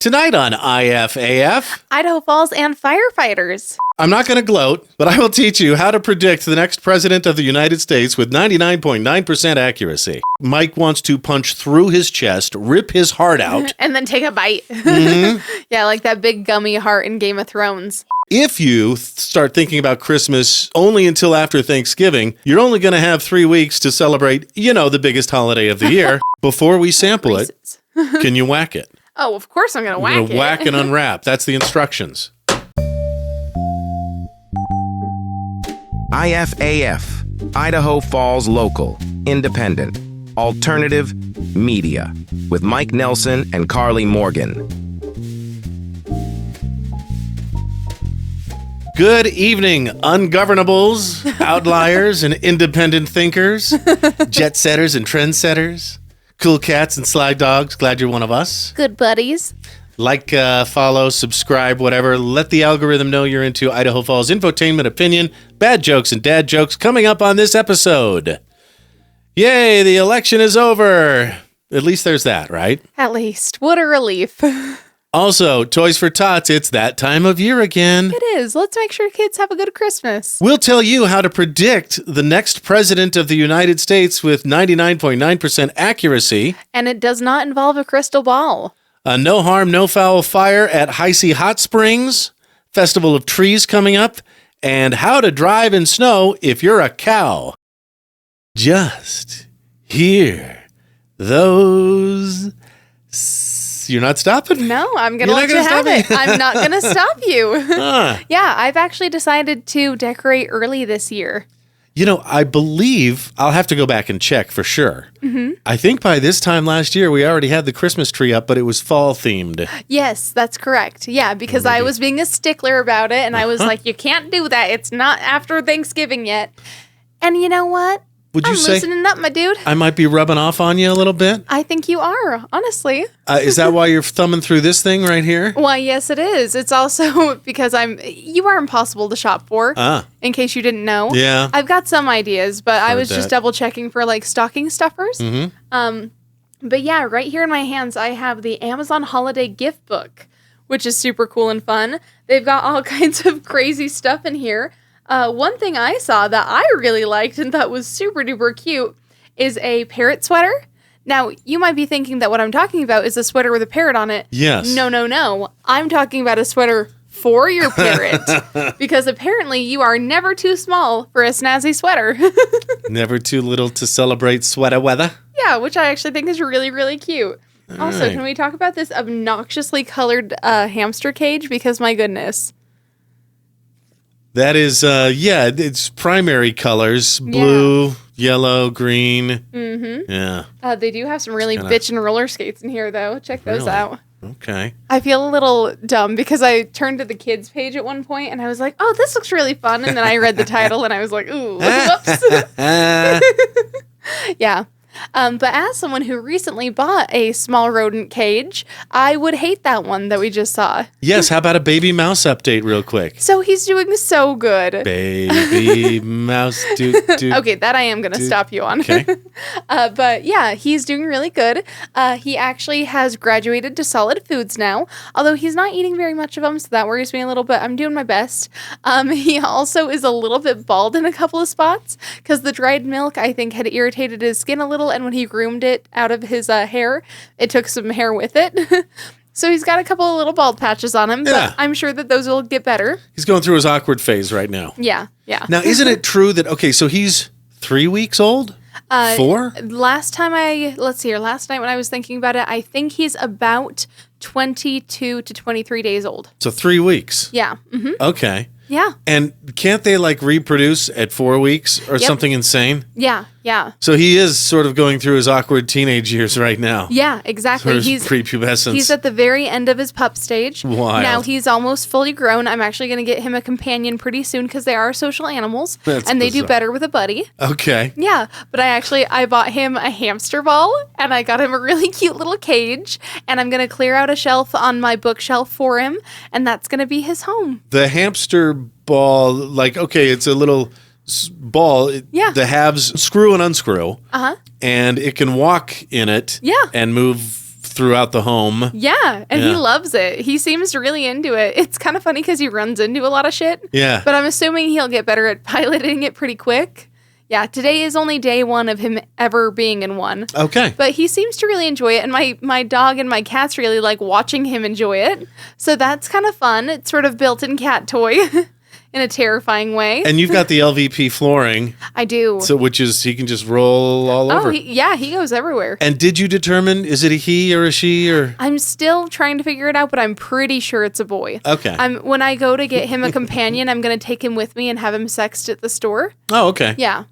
Tonight on IFAF, Idaho Falls and firefighters. I'm not going to gloat, but I will teach you how to predict the next president of the United States with 99.9% accuracy. Mike wants to punch through his chest, rip his heart out. And then take a bite. Yeah, like that big gummy heart in Game of Thrones. If you start thinking about Christmas only until after Thanksgiving, you're only going to have 3 weeks to celebrate, the biggest holiday of the year. Before we sample it, can you whack it? Oh, of course I'm going to whack it. You're going to whack and unwrap. That's the instructions. IFAF, Idaho Falls Local, Independent, Alternative Media, with Mike Nelson and Karley Morgan. Good evening, ungovernables, outliers, and independent thinkers, jet setters and trendsetters, cool cats and sly dogs. Glad you're one of us. Good buddies. Like, follow, subscribe, whatever. Let the algorithm know you're into Idaho Falls infotainment, opinion, bad jokes, and dad jokes coming up on this episode. Yay, the election is over. At least there's that, right? At least. What a relief. Also, Toys for Tots, it's that time of year again. It is. Let's make sure kids have a good Christmas. We'll tell you how to predict the next president of the United States with 99.9% accuracy. And it does not involve a crystal ball. A no harm, no foul fire at Heisey Hot Springs, Festival of Trees coming up, and how to drive in snow if you're a cow. Just hear those. You're not stopping? No, I'm going to let you have it. I'm not going to stop you. Yeah, I've actually decided to decorate early this year. I believe I'll have to go back and check for sure. I think by this time last year, we already had the Christmas tree up, but it was fall themed. Yes, that's correct. Yeah, because I was being a stickler about it, and I was like, you can't do that. It's not after Thanksgiving yet. And you know what? Would you say loosening up, my dude? I might be rubbing off on you a little bit? I think you are, honestly. Is that why you're thumbing through this thing right here? Why, yes, it is. It's also because you are impossible to shop for, in case you didn't know. Yeah. I've got some ideas, but I was just double checking for like stocking stuffers. But yeah, right here in my hands, I have the Amazon Holiday Gift Book, which is super cool and fun. They've got all kinds of crazy stuff in here. One thing I saw that I really liked and thought was super duper cute is a parrot sweater. Now, you might be thinking that what I'm talking about is a sweater with a parrot on it. Yes. No. I'm talking about a sweater for your parrot because apparently you are never too small for a snazzy sweater. Never too little to celebrate sweater weather. Yeah, which I actually think is really, really cute. Also, can we talk about this obnoxiously colored hamster cage? Because my goodness. That is, it's primary colors, blue, yellow, green. Yeah. They do have some really bitchin' roller skates in here, though. Check those out. Okay. I feel a little dumb because I turned to the kids page at one point and I was like, oh, this looks really fun. And then I read the title and I was like, ooh, whoops. Yeah. But as someone who recently bought a small rodent cage, I would hate that one that we just saw. Yes, how about a baby mouse update real quick? So he's doing so good. Baby mouse. Okay, that I am going to stop you on. Okay. But yeah, he's doing really good. He actually has graduated to solid foods now, although he's not eating very much of them, so that worries me a little bit. I'm doing my best. He also is a little bit bald in a couple of spots because the dried milk, I think, had irritated his skin a little, and when he groomed it out of his hair, it took some hair with it. So he's got a couple of little bald patches on him, but I'm sure that those will get better. He's going through his awkward phase right now. Yeah. Now, isn't it true that, so he's 3 weeks old? 4? Last night when I was thinking about it, I think he's about 22 to 23 days old. So 3 weeks? Yeah. Okay. Yeah. And can't they reproduce at 4 weeks or something insane? Yeah. So he is sort of going through his awkward teenage years right now. Yeah, exactly. He's prepubescence. He's at the very end of his pup stage. Wild. Now he's almost fully grown. I'm actually going to get him a companion pretty soon because they are social animals. And they do better with a buddy. Okay. Yeah, but I bought him a hamster ball and I got him a really cute little cage and I'm going to clear out a shelf on my bookshelf for him and that's going to be his home. The hamster ball, it's a little ball. The halves screw and unscrew. And it can walk in it and move throughout the home. Yeah, and he Yeah. loves it. He seems really into it. It's kind of funny because he runs into a lot of shit. Yeah. But I'm assuming he'll get better at piloting it pretty quick. Yeah, today is only day one of him ever being in one. Okay. But he seems to really enjoy it, and my dog and my cats really like watching him enjoy it. So that's kind of fun. It's sort of built-in cat toy in a terrifying way. And you've got the LVP flooring, I do. so which is he can just roll all over. He goes everywhere. And did you determine, is it a he or a she or? I'm still trying to figure it out, but I'm pretty sure it's a boy. Okay. When I go to get him a companion, I'm going to take him with me and have him sexed at the store. Oh, okay. Yeah.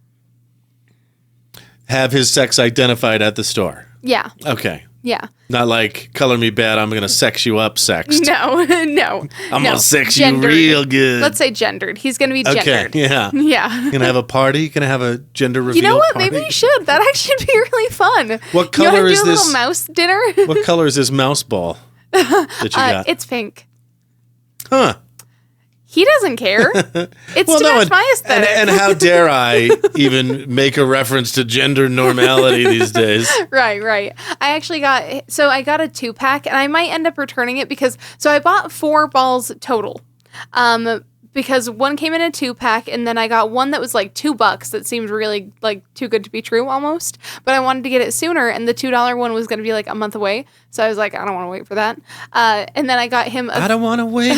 Have his sex identified at the store. Yeah. Okay. Yeah. Not like, color me bad, I'm going to sex you up sext. No, no. I'm no. going to sex Gendered. you real good. Let's say gendered. He's going to be gendered. Okay, yeah. Yeah. Going to have a party? Going to have a gender reveal You know what? party? Maybe you should. That actually would be really fun. What You color wanna is do a this? little mouse dinner? What color is this mouse ball that you got? It's pink. Huh. He doesn't care. It's Well, to no, match and, my aesthetic. and how dare I even make a reference to gender normality these days? Right. I actually got a 2-pack, and I might end up returning it because I bought 4 balls total. Because one came in a 2-pack, and then I got one that was like $2 that seemed really like too good to be true almost. But I wanted to get it sooner, and the $2 one was going to be like a month away. So I was like, I don't want to wait for that. And then I got him I don't want to wait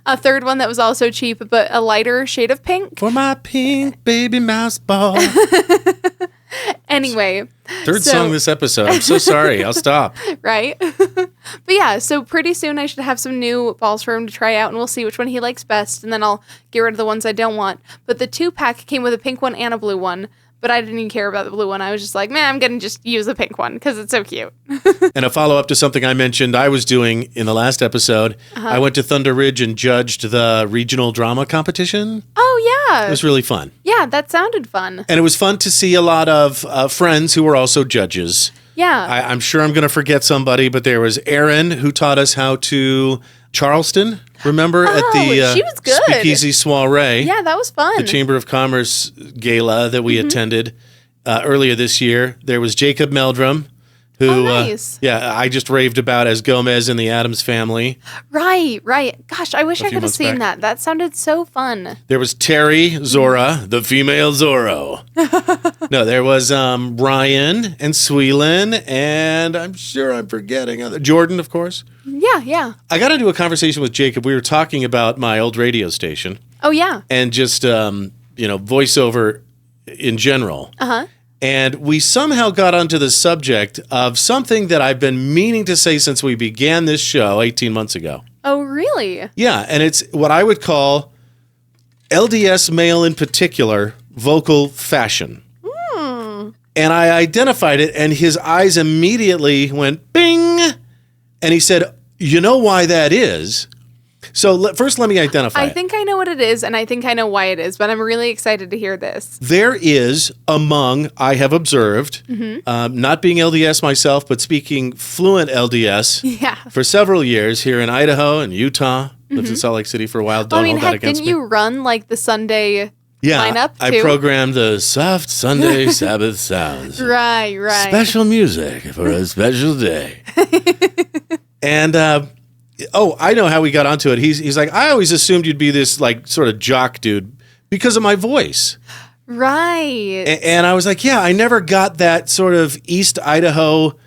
a third one that was also cheap, but a lighter shade of pink. for my pink baby mouse ball. Anyway. Third so- song this episode. I'm so sorry. I'll stop. Right? But yeah, so pretty soon I should have some new balls for him to try out, and we'll see which one he likes best, and then I'll get rid of the ones I don't want. But the 2-pack came with a pink one and a blue one, but I didn't even care about the blue one. I was just like, man, I'm going to just use the pink one because it's so cute. And a follow-up to something I mentioned I was doing in the last episode. I went to Thunder Ridge and judged the regional drama competition. Oh, yeah. It was really fun. Yeah, that sounded fun. And it was fun to see a lot of friends who were also judges. Yeah. I'm sure I'm going to forget somebody, but there was Erin who taught us how to Charleston, remember, at the she was good. Speakeasy Soiree. Yeah, that was fun. The Chamber of Commerce gala that we attended earlier this year. There was Jacob Meldrum, who nice. I just raved about as Gomez in the Addams Family. Right. Gosh, I wish I few could have months seen back. that. That sounded so fun. There was Terry Zora, the female Zorro. No, there was Ryan and Sweelin, and I'm sure I'm forgetting Jordan, of course. Yeah. I got into a conversation with Jacob. We were talking about my old radio station Oh, yeah. and just voiceover in general. Uh-huh. And we somehow got onto the subject of something that I've been meaning to say since we began this show 18 months ago. Oh, really? Yeah, and it's what I would call LDS male in particular vocal fashion. And I identified it, and his eyes immediately went bing, and he said, "You know why that is?" So first, let me identify I it. think I know what it is, and I think I know why it is, but I'm really excited to hear this. There is among, I have observed, not being LDS myself, but speaking fluent LDS Yeah. for several years here in Idaho and Utah. Lived in Salt Lake City for a while. Don't hold that heck, against didn't me. you run like the Sunday lineup I too? programmed the soft Sunday Sabbath sounds. Right. Special music for a special day. And I know how we got onto it. He's like, I always assumed you'd be this like sort of jock dude because of my voice. Right. And I was like, yeah, I never got that sort of East Idaho.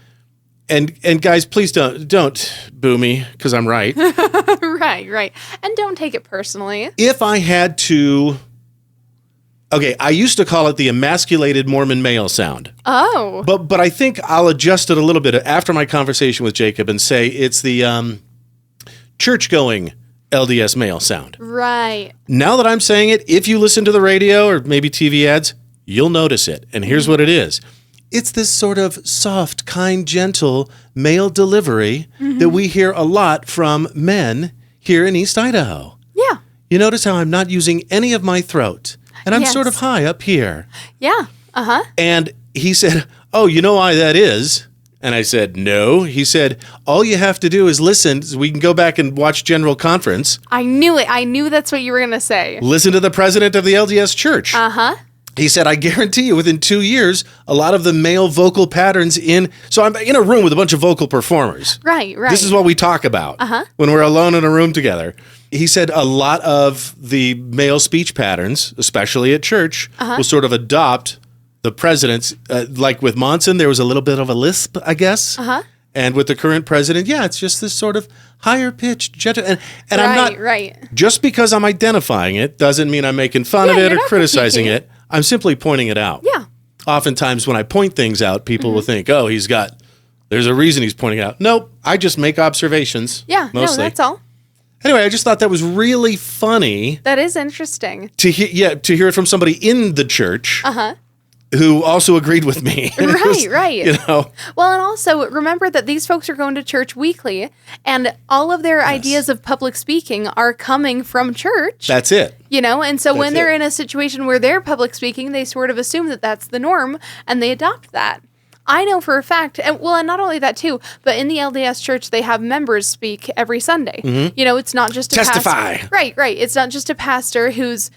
And guys, please don't boo me because I'm right. Right. And don't take it personally. If I had to, okay, I used to call it the emasculated Mormon male sound. Oh. But I think I'll adjust it a little bit after my conversation with Jacob and say it's the church-going LDS male sound. Right. Now that I'm saying it, if you listen to the radio or maybe TV ads, you'll notice it. And here's what it is. It's this sort of soft, kind, gentle male delivery that we hear a lot from men here in East Idaho. Yeah. You notice how I'm not using any of my throat, and I'm sort of Yes. high up here. Yeah. Uh-huh. And he said, "Oh, you know why that is?" And I said, "No." He said, "All you have to do is listen. So we can go back and watch General Conference. I knew it. I knew that's what you were going to say. Listen to the president of the LDS Church." Uh-huh. He said, I guarantee you within 2 years, a lot of the male vocal patterns so I'm in a room with a bunch of vocal performers. Right. This is what we talk about when we're alone in a room together. He said a lot of the male speech patterns, especially at church, will sort of adopt the president's. Like with Monson, there was a little bit of a lisp, I guess. And with the current president, it's just this sort of higher pitched, gentle. And I'm not, just because I'm identifying it doesn't mean I'm making fun of it or criticizing it. I'm simply pointing it out. Yeah. Oftentimes when I point things out, people will think, oh, there's a reason he's pointing it out. Nope, I just make observations. Yeah, mostly. No, that's all. Anyway, I just thought that was really funny. That is interesting. To hear it from somebody in the church. Who also agreed with me. Right. You know. Well, and also remember that these folks are going to church weekly, and all of their ideas of public speaking are coming from church. That's it. You know, and so when they're in a situation where they're public speaking, they sort of assume that that's the norm, and they adopt that. I know for a fact, and not only that too, but in the LDS church, they have members speak every Sunday. You know, it's not just a testify. Pastor. Right. It's not just a pastor who's,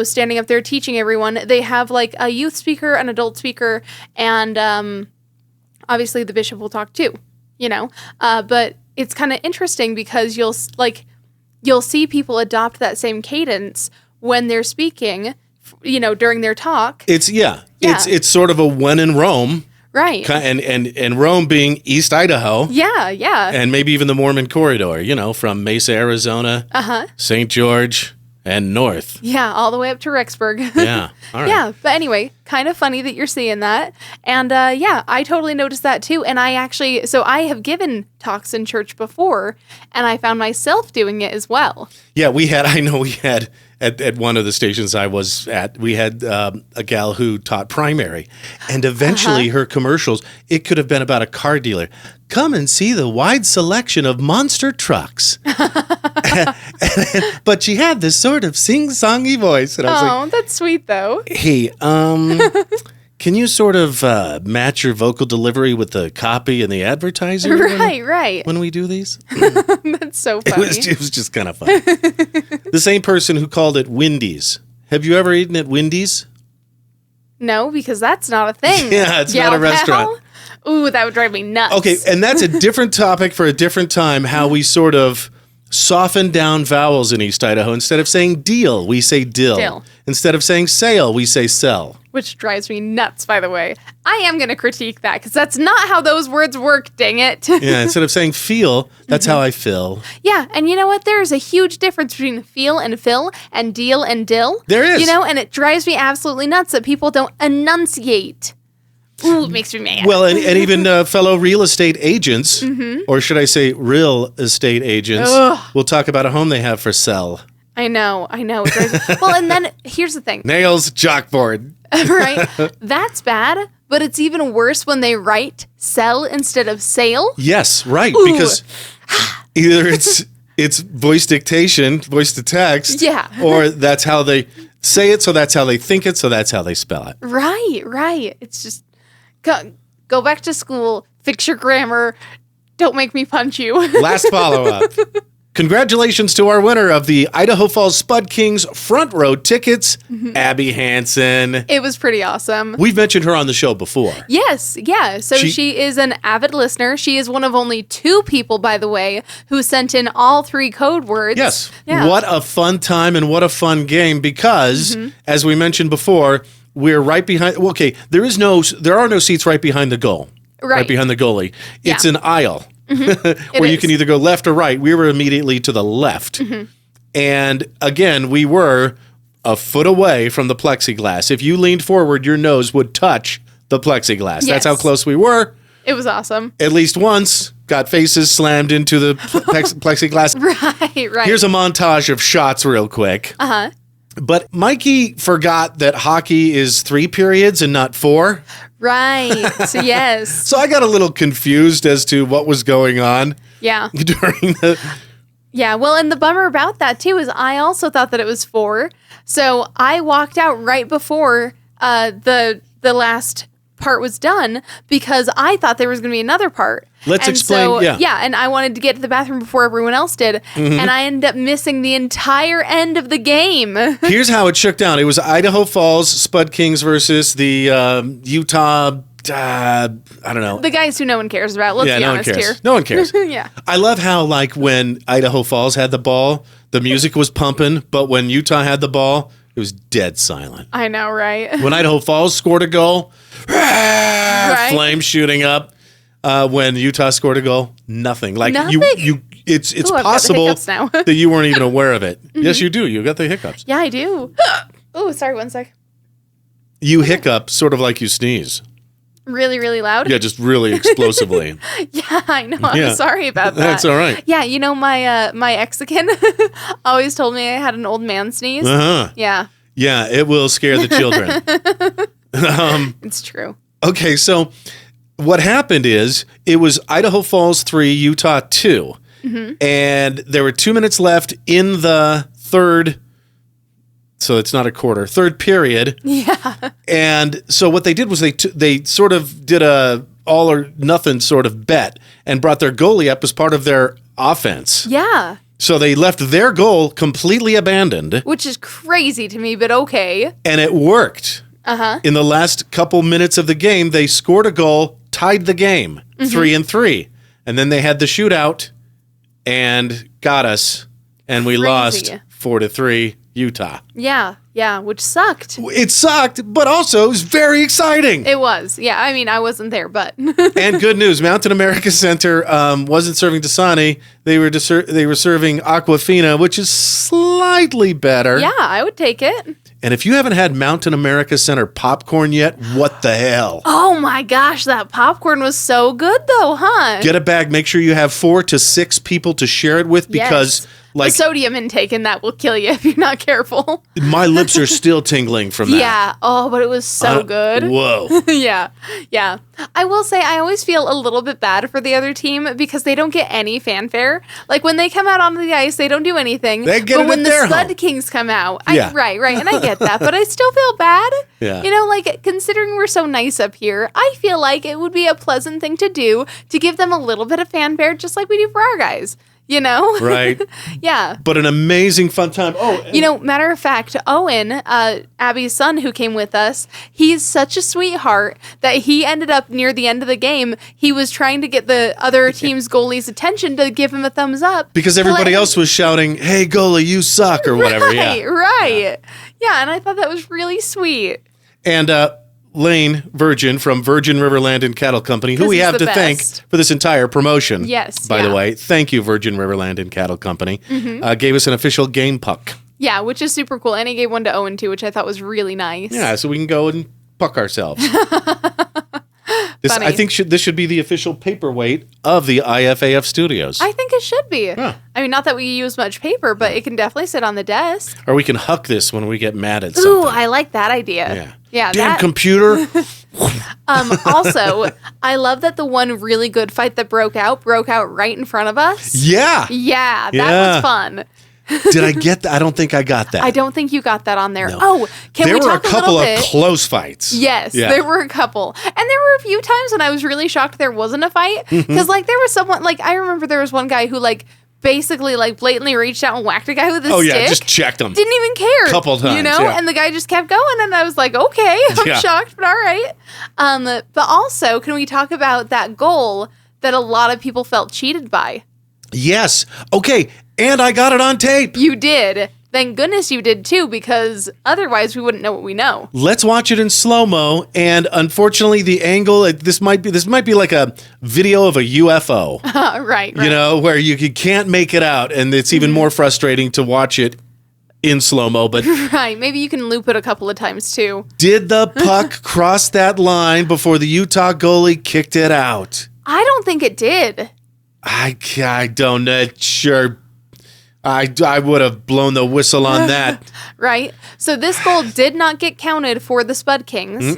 standing up there teaching everyone. They have like a youth speaker, an adult speaker, and obviously the bishop will talk too, But it's kind of interesting because you'll see people adopt that same cadence when they're speaking, during their talk. It's sort of a when in Rome. Right. And Rome being East Idaho. Yeah. And maybe even the Mormon corridor, from Mesa, Arizona, St. George, and north. Yeah, all the way up to Rexburg. Yeah. All right. Yeah, but anyway, kind of funny that you're seeing that. And I totally noticed that too. And I have given talks in church before, and I found myself doing it as well. Yeah, we had at one of the stations I was at, we had a gal who taught primary, and eventually her commercials, it could have been about a car dealer. Come and see the wide selection of monster trucks. But she had this sort of sing-songy voice. And I was like, that's sweet, though. Hey, can you sort of match your vocal delivery with the copy and the advertising? Right. When we do these? That's so funny. It was just kind of funny. The same person who called it Wendy's. Have you ever eaten at Wendy's? No, because that's not a thing. Yeah, it's not a restaurant. Ooh, that would drive me nuts. Okay, and that's a different topic for a different time, how we sort of soften down vowels in East Idaho. Instead of saying deal, we say dill. Instead of saying sale, we say sell. Which drives me nuts, by the way. I am going to critique that, because that's not how those words work, dang it. Yeah, instead of saying feel, that's how I feel. Yeah, and you know what? There is a huge difference between feel and fill and deal and dill. There is. And it drives me absolutely nuts that people don't enunciate. Ooh, it makes me mad. Well, and even fellow real estate agents, or should I say real estate agents, will talk about a home they have for sale. I know. Well, and then here's the thing. Nails, chalkboard. Right? That's bad, but it's even worse when they write sell instead of sale. Yes, right. Ooh. Because either it's voice dictation, voice to text, or that's how they say it, so that's how they think it, so that's how they spell it. Right. It's just go back to school, fix your grammar, don't make me punch you. Last follow-up. Congratulations to our winner of the Idaho Falls Spud Kings front row tickets, Abby Hansen. It was pretty awesome. We've mentioned her on the show before. Yes, yeah. So she is an avid listener. She is one of only 2 people, by the way, who sent in all 3 code words. Yes. Yeah. What a fun time and what a fun game because, as we mentioned before, we're right behind. Well, okay, there are no seats right behind the goal. Right behind the goalie. It's an aisle. Where you can either go left or right. We were immediately to the left. And again, we were a foot away from the plexiglass. If you leaned forward, your nose would touch the plexiglass. Yes. That's how close we were. It was awesome. At least once, got faces slammed into the plexiglass. Right. Here's a montage of shots real quick. But Mikey forgot that hockey is 3 periods and not 4. Right. So, yes. So I got a little confused as to what was going on. Yeah. During the... Yeah, well, and the bummer about that, too, is I also thought that it was 4. So I walked out right before the last part was done because I thought there was going to be another part. Let's and explain. So, yeah. and I wanted to get to the bathroom before everyone else did, and I ended up missing the entire end of the game. Here's how it shook down. It was Idaho Falls Spud Kings versus the Utah. I don't know. The guys who no one cares about. Let's be honest here. No one cares. Yeah. I love how, like, when Idaho Falls had the ball, the music was pumping, but when Utah had the ball, it was dead silent. I know, right? When Idaho Falls scored a goal, flames shooting up. When Utah scored a goal, nothing. Like Nothing? it's Ooh, I've got the possible hiccups now. that you weren't even aware of it. Yes, you do. You got the hiccups. Yeah, I do. Oh, sorry, one sec. You hiccup sort of like you sneeze. Really, really loud? Yeah, just really explosively. Yeah, I know. I'm Yeah. sorry about that. That's all right. Yeah, you know, my Mexican always told me I had an old man sneeze. Uh-huh. Yeah, Yeah, it will scare the children. it's true. Okay, so what happened is it was Idaho Falls 3, Utah 2. And there were 2 minutes left in the third, so it's not a quarter, third period. Yeah. And so what they did was they sort of did a all or nothing sort of bet and brought their goalie up as part of their offense. Yeah. So they left their goal completely abandoned, Which is crazy to me, but okay. and it worked. Uh-huh. In the last couple minutes of the game, they scored a goal, tied the game, 3-3. And then they had the shootout and got us, and we Crazy. lost 4-3 Utah. Yeah, which sucked. It sucked, but also it was very exciting. It was. Yeah, I mean, I wasn't there, but. And good news, Mountain America Center wasn't serving Dasani. They were serving Aquafina, which is slightly better. Yeah, I would take it. And if you haven't had Mountain America Center popcorn yet, what the hell? Oh my gosh, that popcorn was so good though, huh? Get a bag. Make sure you have 4 to 6 people to share it with because, Yes. like, the sodium intake in that will kill you if you're not careful. my lips are still tingling from that. Yeah. Oh, but it was so good. Whoa. Yeah. I will say I always feel a little bit bad for the other team because they don't get any fanfare. Like when they come out onto the ice, they don't do anything. They get but it when at the their Spud home. Kings come out, Yeah. right, and I get that, but I still feel bad. Yeah. You know, like considering we're so nice up here, I feel like it would be a pleasant thing to do to give them a little bit of fanfare, just like we do for our guys. You know? Right. Yeah. But an amazing fun time. Oh, and You know, matter of fact, Owen, Abby's son who came with us, he's such a sweetheart that he ended up near the end of the game. He was trying to get the other team's goalie's attention to give him a thumbs up. because everybody else was shouting, "Hey, goalie, you suck," or whatever. Right. Yeah, and I thought that was really sweet. And Lane Virgin from Virgin River Land and Cattle Company, who 'Cause we he's have the to thank best. for this entire promotion. Yes, By the yeah. way, thank you, Virgin River Land and Cattle Company. Gave us an official game puck. Yeah, which is super cool. And he gave one to Owen too, which I thought was really nice. Yeah, so we can go and puck ourselves. Funny. I think this should be the official paperweight of the IFAF studios. I think it should be. Huh. I mean, not that we use much paper, but it can definitely sit on the desk. Or we can huck this when we get mad at something. Ooh, I like that idea. Yeah. Yeah. Damn that, computer. Also, I love that the one really good fight that broke out right in front of us. Yeah. Yeah, that Yeah. was fun. Did I get that? I don't think I got that. I don't think you got that on there. No. Oh, can there we were talk a couple little of bit? close fights. Yes, Yeah. there were a couple. And there were a few times when I was really shocked there wasn't a fight. Because, like, there was someone, like, I remember there was one guy who, like, basically, like, blatantly reached out and whacked a guy with a Oh, stick. yeah, just checked them. Didn't even care. Couple You times, know? yeah. And the guy just kept going. And I was like, okay, I'm Yeah. shocked, but all right. But also, can we talk about that goal that a lot of people felt cheated by? Yes. Okay. And I got it on tape. You did. Thank goodness you did too, because otherwise we wouldn't know what we know. Let's watch it in slow-mo. And unfortunately, the angle, this might be like a video of a UFO, Right. you know, where you can't make it out. And it's even more frustrating to watch it in slow-mo. But Right. Maybe you can loop it a couple of times too. did the puck cross that line before the Utah goalie kicked it out? I don't think it did. I don't know. Sure. I would have blown the whistle on that. Right. So this goal did not get counted for the Spud Kings.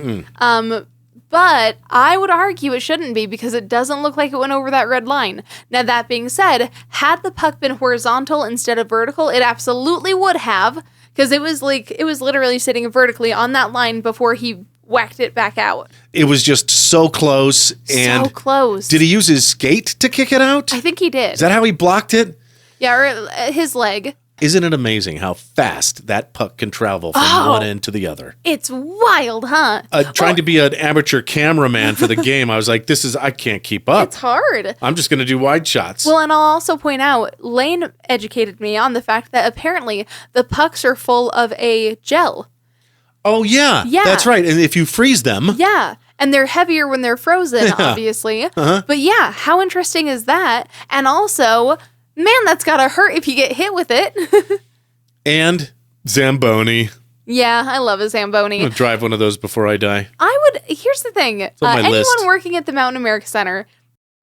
But I would argue it shouldn't be because it doesn't look like it went over that red line. Now, that being said, had the puck been horizontal instead of vertical, it absolutely would have, because it was literally sitting vertically on that line before he whacked it back out. It was just so close. And so close. did he use his skate to kick it out? I think he did. Is that how he blocked it? Yeah, or his leg. Isn't it amazing how fast that puck can travel from one end to the other? It's wild, huh? Trying to be an amateur cameraman for the game, I was like, I can't keep up. It's hard. I'm just going to do wide shots. Well, and I'll also point out, Lane educated me on the fact that apparently the pucks are full of a gel. Oh, yeah. Yeah. That's right. And if you freeze them. Yeah. And they're heavier when they're frozen, obviously. But yeah, how interesting is that? And also, man, that's gotta hurt if you get hit with it. And Zamboni. Yeah, I love a Zamboni. I'm going to drive one of those before I die. Here's the thing. on my Anyone list. working at the Mountain America Center,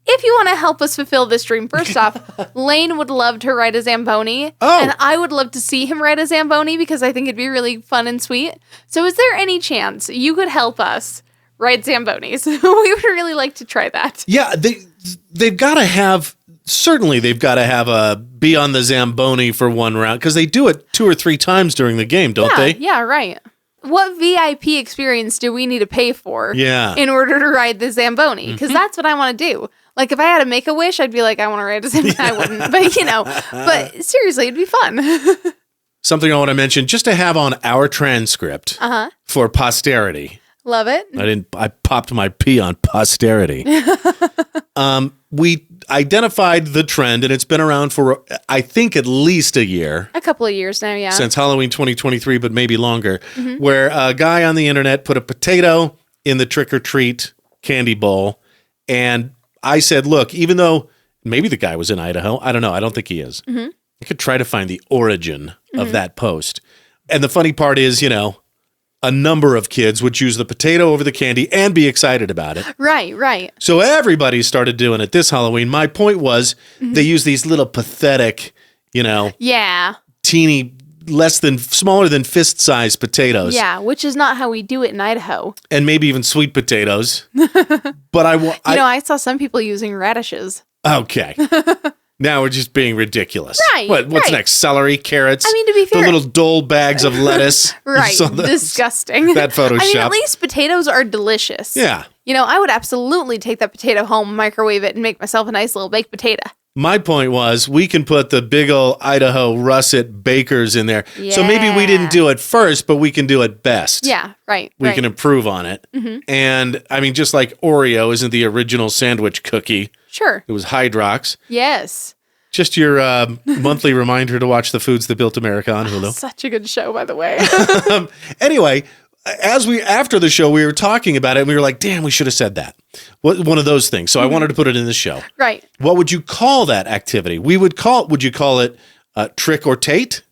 if you want to help us fulfill this dream, first off, Lane would love to ride a Zamboni. Oh. And I would love to see him ride a Zamboni because I think it'd be really fun and sweet. So is there any chance you could help us ride Zambonis? We would really like to try that. Yeah, they've got to have... Certainly, they've got to have a be on the Zamboni for one round because they do it 2 or 3 times during the game, don't they? Yeah, right. What VIP experience do we need to pay for in order to ride the Zamboni? Because that's what I want to do. Like, if I had to make a wish, I'd be like, I want to ride a Zamboni. I wouldn't, but seriously, it'd be fun. Something I want to mention, just to have on our transcript for posterity. Love it. I popped my P on posterity. We identified the trend, and it's been around for, I think, at least a year. A couple of years now, yeah. Since Halloween 2023, but maybe longer, where a guy on the internet put a potato in the trick-or-treat candy bowl, and I said, look, even though maybe the guy was in Idaho, I don't know, I don't think he is. I could try to find the origin of that post. And the funny part is, a number of kids would choose the potato over the candy and be excited about it. Right. So everybody started doing it this Halloween. My point was they use these little pathetic, teeny, smaller than fist-sized potatoes. Yeah, which is not how we do it in Idaho. And maybe even sweet potatoes. But I saw some people using radishes. Okay. Now we're just being ridiculous. Right. What's next? Celery, carrots? I mean, to be fair, the little dole bags of lettuce. Right. Disgusting. That Photoshop. I mean, at least potatoes are delicious. Yeah. I would absolutely take that potato home, microwave it, and make myself a nice little baked potato. My point was we can put the big old Idaho russet bakers in there. Yeah. So maybe we didn't do it first, but we can do it best. Yeah, right. We can improve on it. And I mean, just like Oreo isn't the original sandwich cookie. Sure. It was Hydrox. Yes. Just your monthly reminder to watch The Foods That Built America on Hulu. Such a good show, by the way. Anyway, after the show, we were talking about it, and we were like, damn, we should have said that. One of those things. So I wanted to put it in the show. Right. What would you call that activity? Would you call it trick or tate?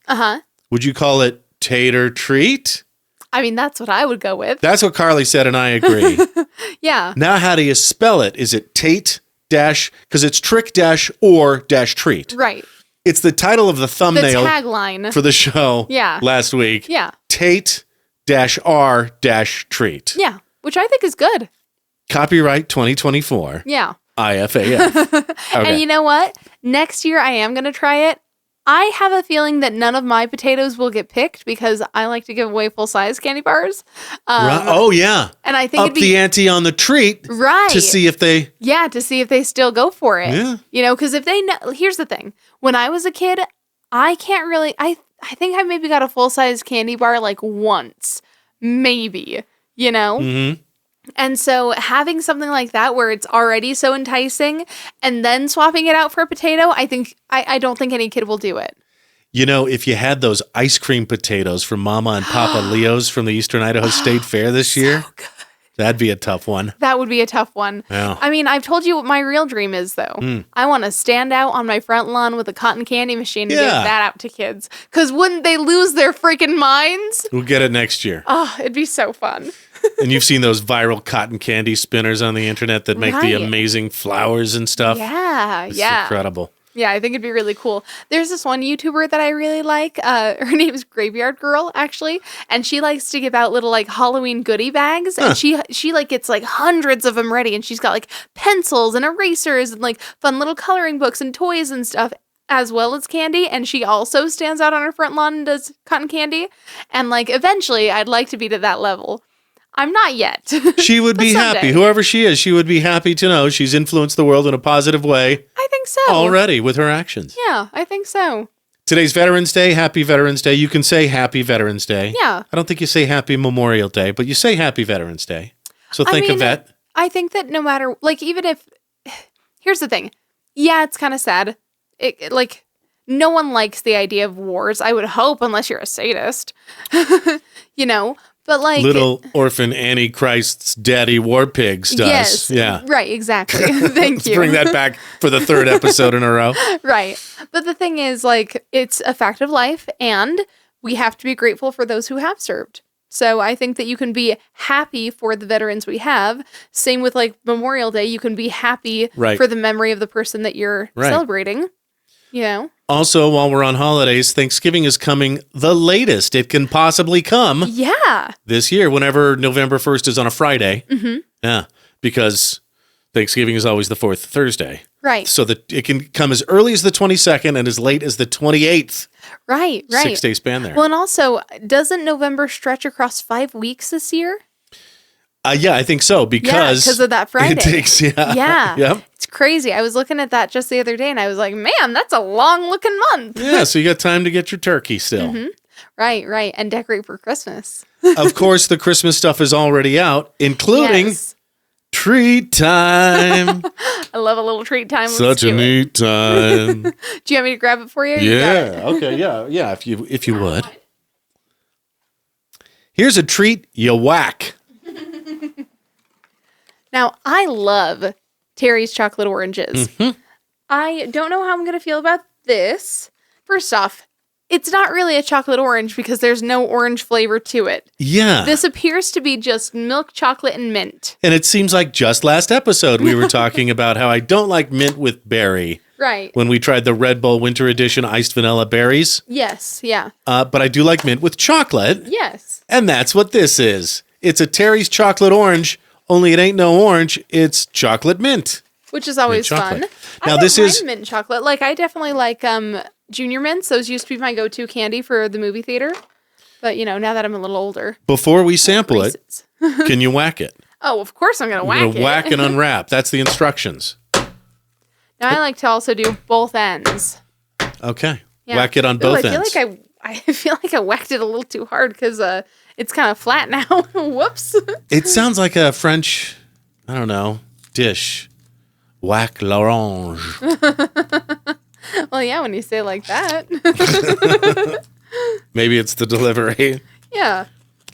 Would you call it tate or treat? I mean, that's what I would go with. That's what Karley said, and I agree. Yeah. Now, how do you spell it? Is it tate dash, because it's trick dash or dash treat. Right. It's the title of the thumbnail. The tagline. For the show last week. Yeah. Tate dash R dash treat. Yeah. Which I think is good. Copyright 2024. Yeah. IFAF. Okay. And you know what? Next year I am going to try it. I have a feeling that none of my potatoes will get picked because I like to give away full-size candy bars. Right. Oh, yeah. And I think up the ante on the treat. Right. To see if they... Yeah, to see if they still go for it. Yeah. Because if they... Here's the thing. When I was a kid, I can't really... I think I maybe got a full-size candy bar like once. Maybe. Mm-hmm. And so having something like that where it's already so enticing and then swapping it out for a potato, I don't think any kid will do it. If you had those ice cream potatoes from Mama and Papa Leo's from the Eastern Idaho State Fair this year, so good. That'd be a tough one. That would be a tough one. Yeah. I mean, I've told you what my real dream is, though. I want to stand out on my front lawn with a cotton candy machine and give that out to kids. Because wouldn't they lose their freaking minds? We'll get it next year. Oh, it'd be so fun. And you've seen those viral cotton candy spinners on the internet that make the amazing flowers and stuff. Yeah, it's incredible. Yeah, I think it'd be really cool. There's this one YouTuber that I really like. Her name is Graveyard Girl, actually, and she likes to give out little Halloween goodie bags, and she gets hundreds of them ready, and she's got pencils and erasers and fun little coloring books and toys and stuff, as well as candy. And she also stands out on her front lawn and does cotton candy. And eventually, I'd like to be to that level. I'm not yet. She would be someday. happy. Whoever she is, she would be happy to know she's influenced the world in a positive way I think so. already with her actions. Yeah, I think so. Today's Veterans Day. Happy Veterans Day. You can say Happy Veterans Day. Yeah. I don't think you say Happy Memorial Day, but you say Happy Veterans Day. So think of that. I think that no matter, like, even if, here's the thing. Yeah, it's kind of sad. Like, no one likes the idea of wars, I would hope, unless you're a sadist. You know? But like Little orphan Annie Christ's daddy war pigs does. Yes. Yeah. Right, exactly. Thank you. Bring that back for the third episode in a row. Right. But the thing is, like, it's a fact of life, and we have to be grateful for those who have served. So I think that you can be happy for the veterans we have. Same with, like, Memorial Day. You can be happy for the memory of the person that you're celebrating. You know? Also, while we're on holidays, Thanksgiving is coming the latest it can possibly come. Yeah. This year, whenever November 1st is on a Friday. Mm-hmm. Yeah. Because Thanksgiving is always the fourth Thursday. Right. So that it can come as early as the 22nd and as late as the 28th. Right. 6-day span there. Well, and also, doesn't November stretch across 5 weeks this year? Yeah, I think so, because of that Friday. It takes, Yeah. Yep. It's crazy. I was looking at that just the other day, and I was like, man, that's a long-looking month. Yeah, so you got time to get your turkey still. Mm-hmm. Right. And decorate for Christmas. Of course, the Christmas stuff is already out, including treat time. I love a little treat time. Such a neat time. Do you want me to grab it for you? Yeah. Okay. Yeah. If you would. Here's a treat you whack. Now, I love Terry's chocolate oranges. Mm-hmm. I don't know how I'm going to feel about this. First off, it's not really a chocolate orange because there's no orange flavor to it. Yeah. This appears to be just milk chocolate and mint. And it seems like just last episode we were talking about how I don't like mint with berry. Right. When we tried the Red Bull Winter Edition iced vanilla berries. Yes. Yeah. But I do like mint with chocolate. Yes. And that's what this is. It's a Terry's chocolate orange, only it ain't no orange. It's chocolate mint. Which is always fun. Now I this don't is mind mint chocolate. Like, I definitely like Junior Mints. Those used to be my go-to candy for the movie theater. But, you know, now that I'm a little older. Before we sample it, can you whack it? Oh, of course I'm going to whack it. Whack and unwrap. That's the instructions. Now, I like to also do both ends. Okay. Yeah. Whack it on both ends. I feel like I whacked it a little too hard because it's kind of flat now. Whoops. It sounds like a French, I don't know, dish. Whack l'orange. Well, yeah, when you say it like that. Maybe it's the delivery. Yeah.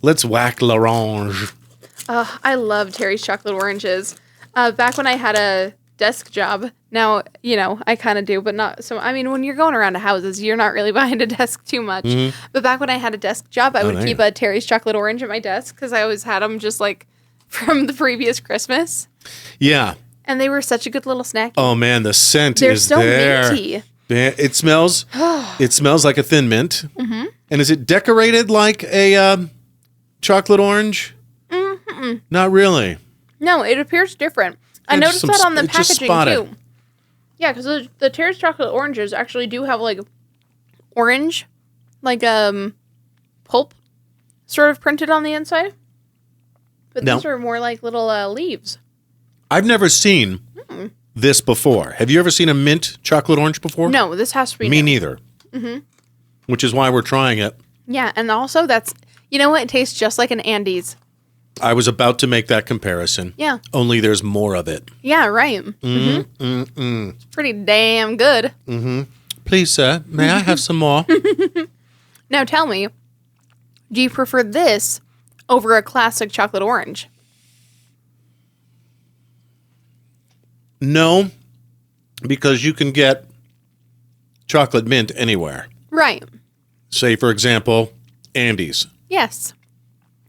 Let's whack l'orange. I love Terry's chocolate oranges. Back when I had a desk job, now, you know, I kind of do, but not so. I mean, when you're going around to houses, you're not really behind a desk too much. Mm-hmm. But back when I had a desk job, I would keep a Terry's chocolate orange at my desk because I always had them just like from the previous Christmas. Yeah. And they were such a good little snack. Oh man, the scent They're is so there. minty. It smells. It smells like a thin mint. Mm-hmm. And is it decorated like a chocolate orange? Mm-hmm. Not really. No, it appears different. I noticed that on the packaging too. Yeah, because the Terry's chocolate oranges actually do have like orange, like pulp, sort of printed on the inside. But these are more like little leaves. I've never seen this before. Have you ever seen a mint chocolate orange before? No, this has to be Me new. neither. Mm-hmm. Which is why we're trying it. Yeah, and also you know what? It tastes just like an Andes. I was about to make that comparison. Yeah. Only there's more of it. Yeah, right. Mm-hmm. It's pretty damn good. Mm-hmm. Please, sir, may I have some more? Now tell me, do you prefer this over a classic chocolate orange? No, because you can get chocolate mint anywhere. Right. Say, for example, Andes. Yes.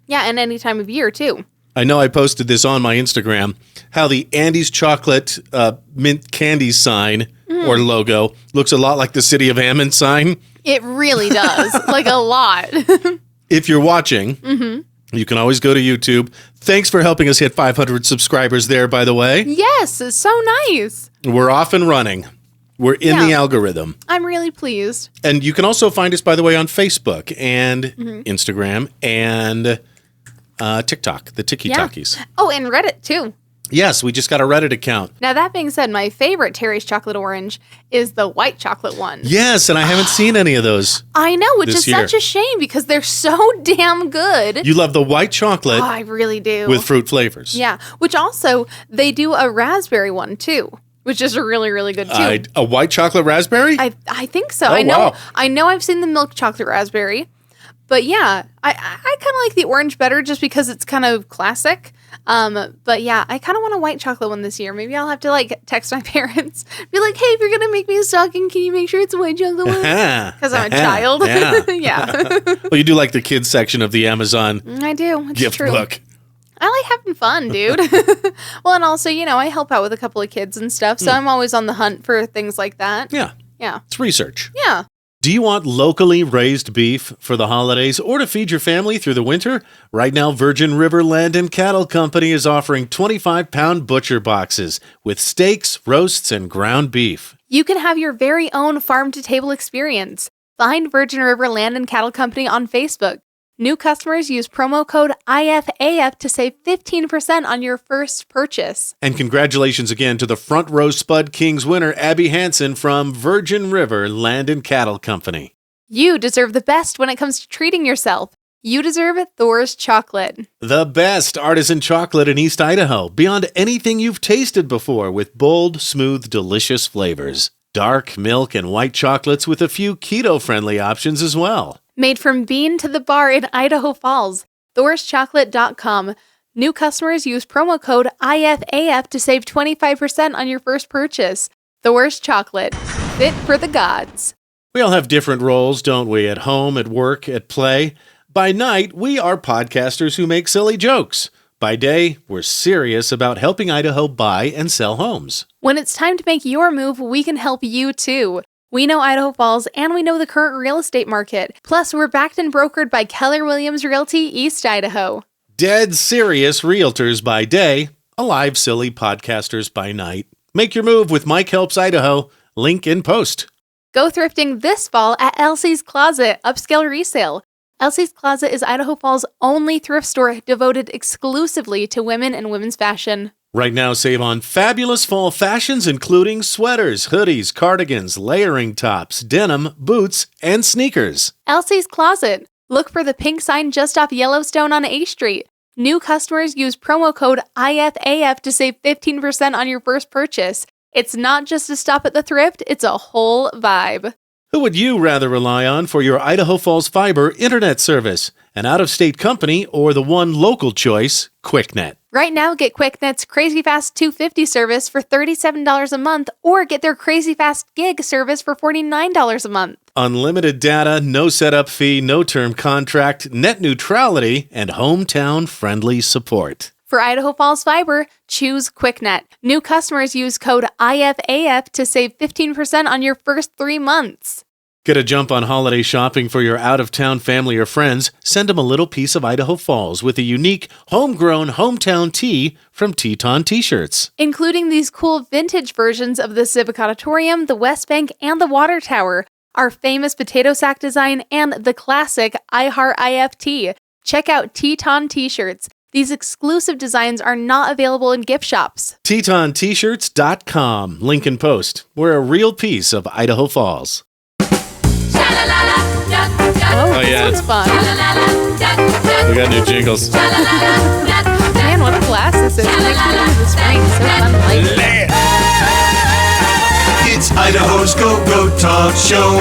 Yeah, and any time of year, too. I know I posted this on my Instagram, how the Andes chocolate mint candy sign or logo looks a lot like the City of Hammond sign. It really does. Like a lot. If you're watching, you can always go to YouTube. Thanks for helping us hit 500 subscribers there, by the way. Yes, it's so nice. We're off and running. We're in the algorithm. I'm really pleased. And you can also find us, by the way, on Facebook and Instagram and TikTok, the Tiki-Talkies. Oh, and Reddit, too. Yes, we just got a Reddit account. Now, that being said, my favorite Terry's Chocolate Orange is the white chocolate one. Yes, and I haven't seen any of those. I know, which is year. such a shame because they're so damn good. You love the white chocolate Oh, I really do. with fruit flavors. Yeah, which also, they do a raspberry one, too, which is really, really good, too. A white chocolate raspberry? I think so. Oh, wow. I know I've seen the milk chocolate raspberry, but yeah, I kind of like the orange better just because it's kind of classic. But yeah, I kind of want a white chocolate one this year. Maybe I'll have to text my parents, be like, hey, if you're gonna make me a stocking, can you make sure it's a white chocolate one? Because I'm a child. Yeah. Well, you do like the kids section of the Amazon I do. It's gift true. book. I like having fun, dude. Well, and also, I help out with a couple of kids and stuff, so I'm always on the hunt for things like that. Yeah. Yeah. It's research. Yeah. Do you want locally raised beef for the holidays or to feed your family through the winter? Right now, Virgin River Land and Cattle Company is offering 25-pound butcher boxes with steaks, roasts, and ground beef. You can have your very own farm-to-table experience. Find Virgin River Land and Cattle Company on Facebook. New customers use promo code IFAF to save 15% on your first purchase. And congratulations again to the front row Spud Kings winner, Abby Hansen from Virgin River Land and Cattle Company. You deserve the best when it comes to treating yourself. You deserve Thor's chocolate. The best artisan chocolate in East Idaho, beyond anything you've tasted before, with bold, smooth, delicious flavors. Dark milk and white chocolates with a few keto-friendly options as well. Made from bean to the bar in Idaho Falls. ThorsChocolate.com. New customers use promo code IFAF to save 25% on your first purchase. Thor's Chocolate. Fit for the gods. We all have different roles, don't we? At home, at work, at play. By night, we are podcasters who make silly jokes. By day, we're serious about helping Idaho buy and sell homes. When it's time to make your move, we can help you too. We know Idaho Falls and we know the current real estate market. Plus, we're backed and brokered by Keller Williams Realty East Idaho. Dead serious realtors by day, alive silly podcasters by night. Make your move with Mike Helps Idaho. Link in post. Go thrifting this fall at Elsie's Closet, upscale resale. Elsie's Closet is Idaho Falls' only thrift store devoted exclusively to women and women's fashion. Right now, save on fabulous fall fashions, including sweaters, hoodies, cardigans, layering tops, denim, boots, and sneakers. Elsie's Closet. Look for the pink sign just off Yellowstone on A Street. New customers use promo code IFAF to save 15% on your first purchase. It's not just a stop at the thrift, it's a whole vibe. Who would you rather rely on for your Idaho Falls fiber internet service? An out-of-state company or the one local choice, QuickNet? Right now, get QuickNet's Crazy Fast 250 service for $37 a month or get their Crazy Fast Gig service for $49 a month. Unlimited data, no setup fee, no term contract, net neutrality, and hometown-friendly support. For Idaho Falls Fiber, choose QuickNet. New customers use code IFAF to save 15% on your first 3 months. Get a jump on holiday shopping for your out-of-town family or friends? Send them a little piece of Idaho Falls with a unique, homegrown hometown tee from Teton T-shirts. Including these cool vintage versions of the Civic Auditorium, the West Bank, and the Water Tower, our famous potato sack design, and the classic I Heart IFT. Check out Teton T-shirts. These exclusive designs are not available in gift shops. TetonT-shirts.com. Link in post. We're a real piece of Idaho Falls. Oh, yeah. This one's fun. We got new jingles. Man, what a blast this is. It makes me into the spring. So fun and light. It's Idaho's Go-Go Talk Show.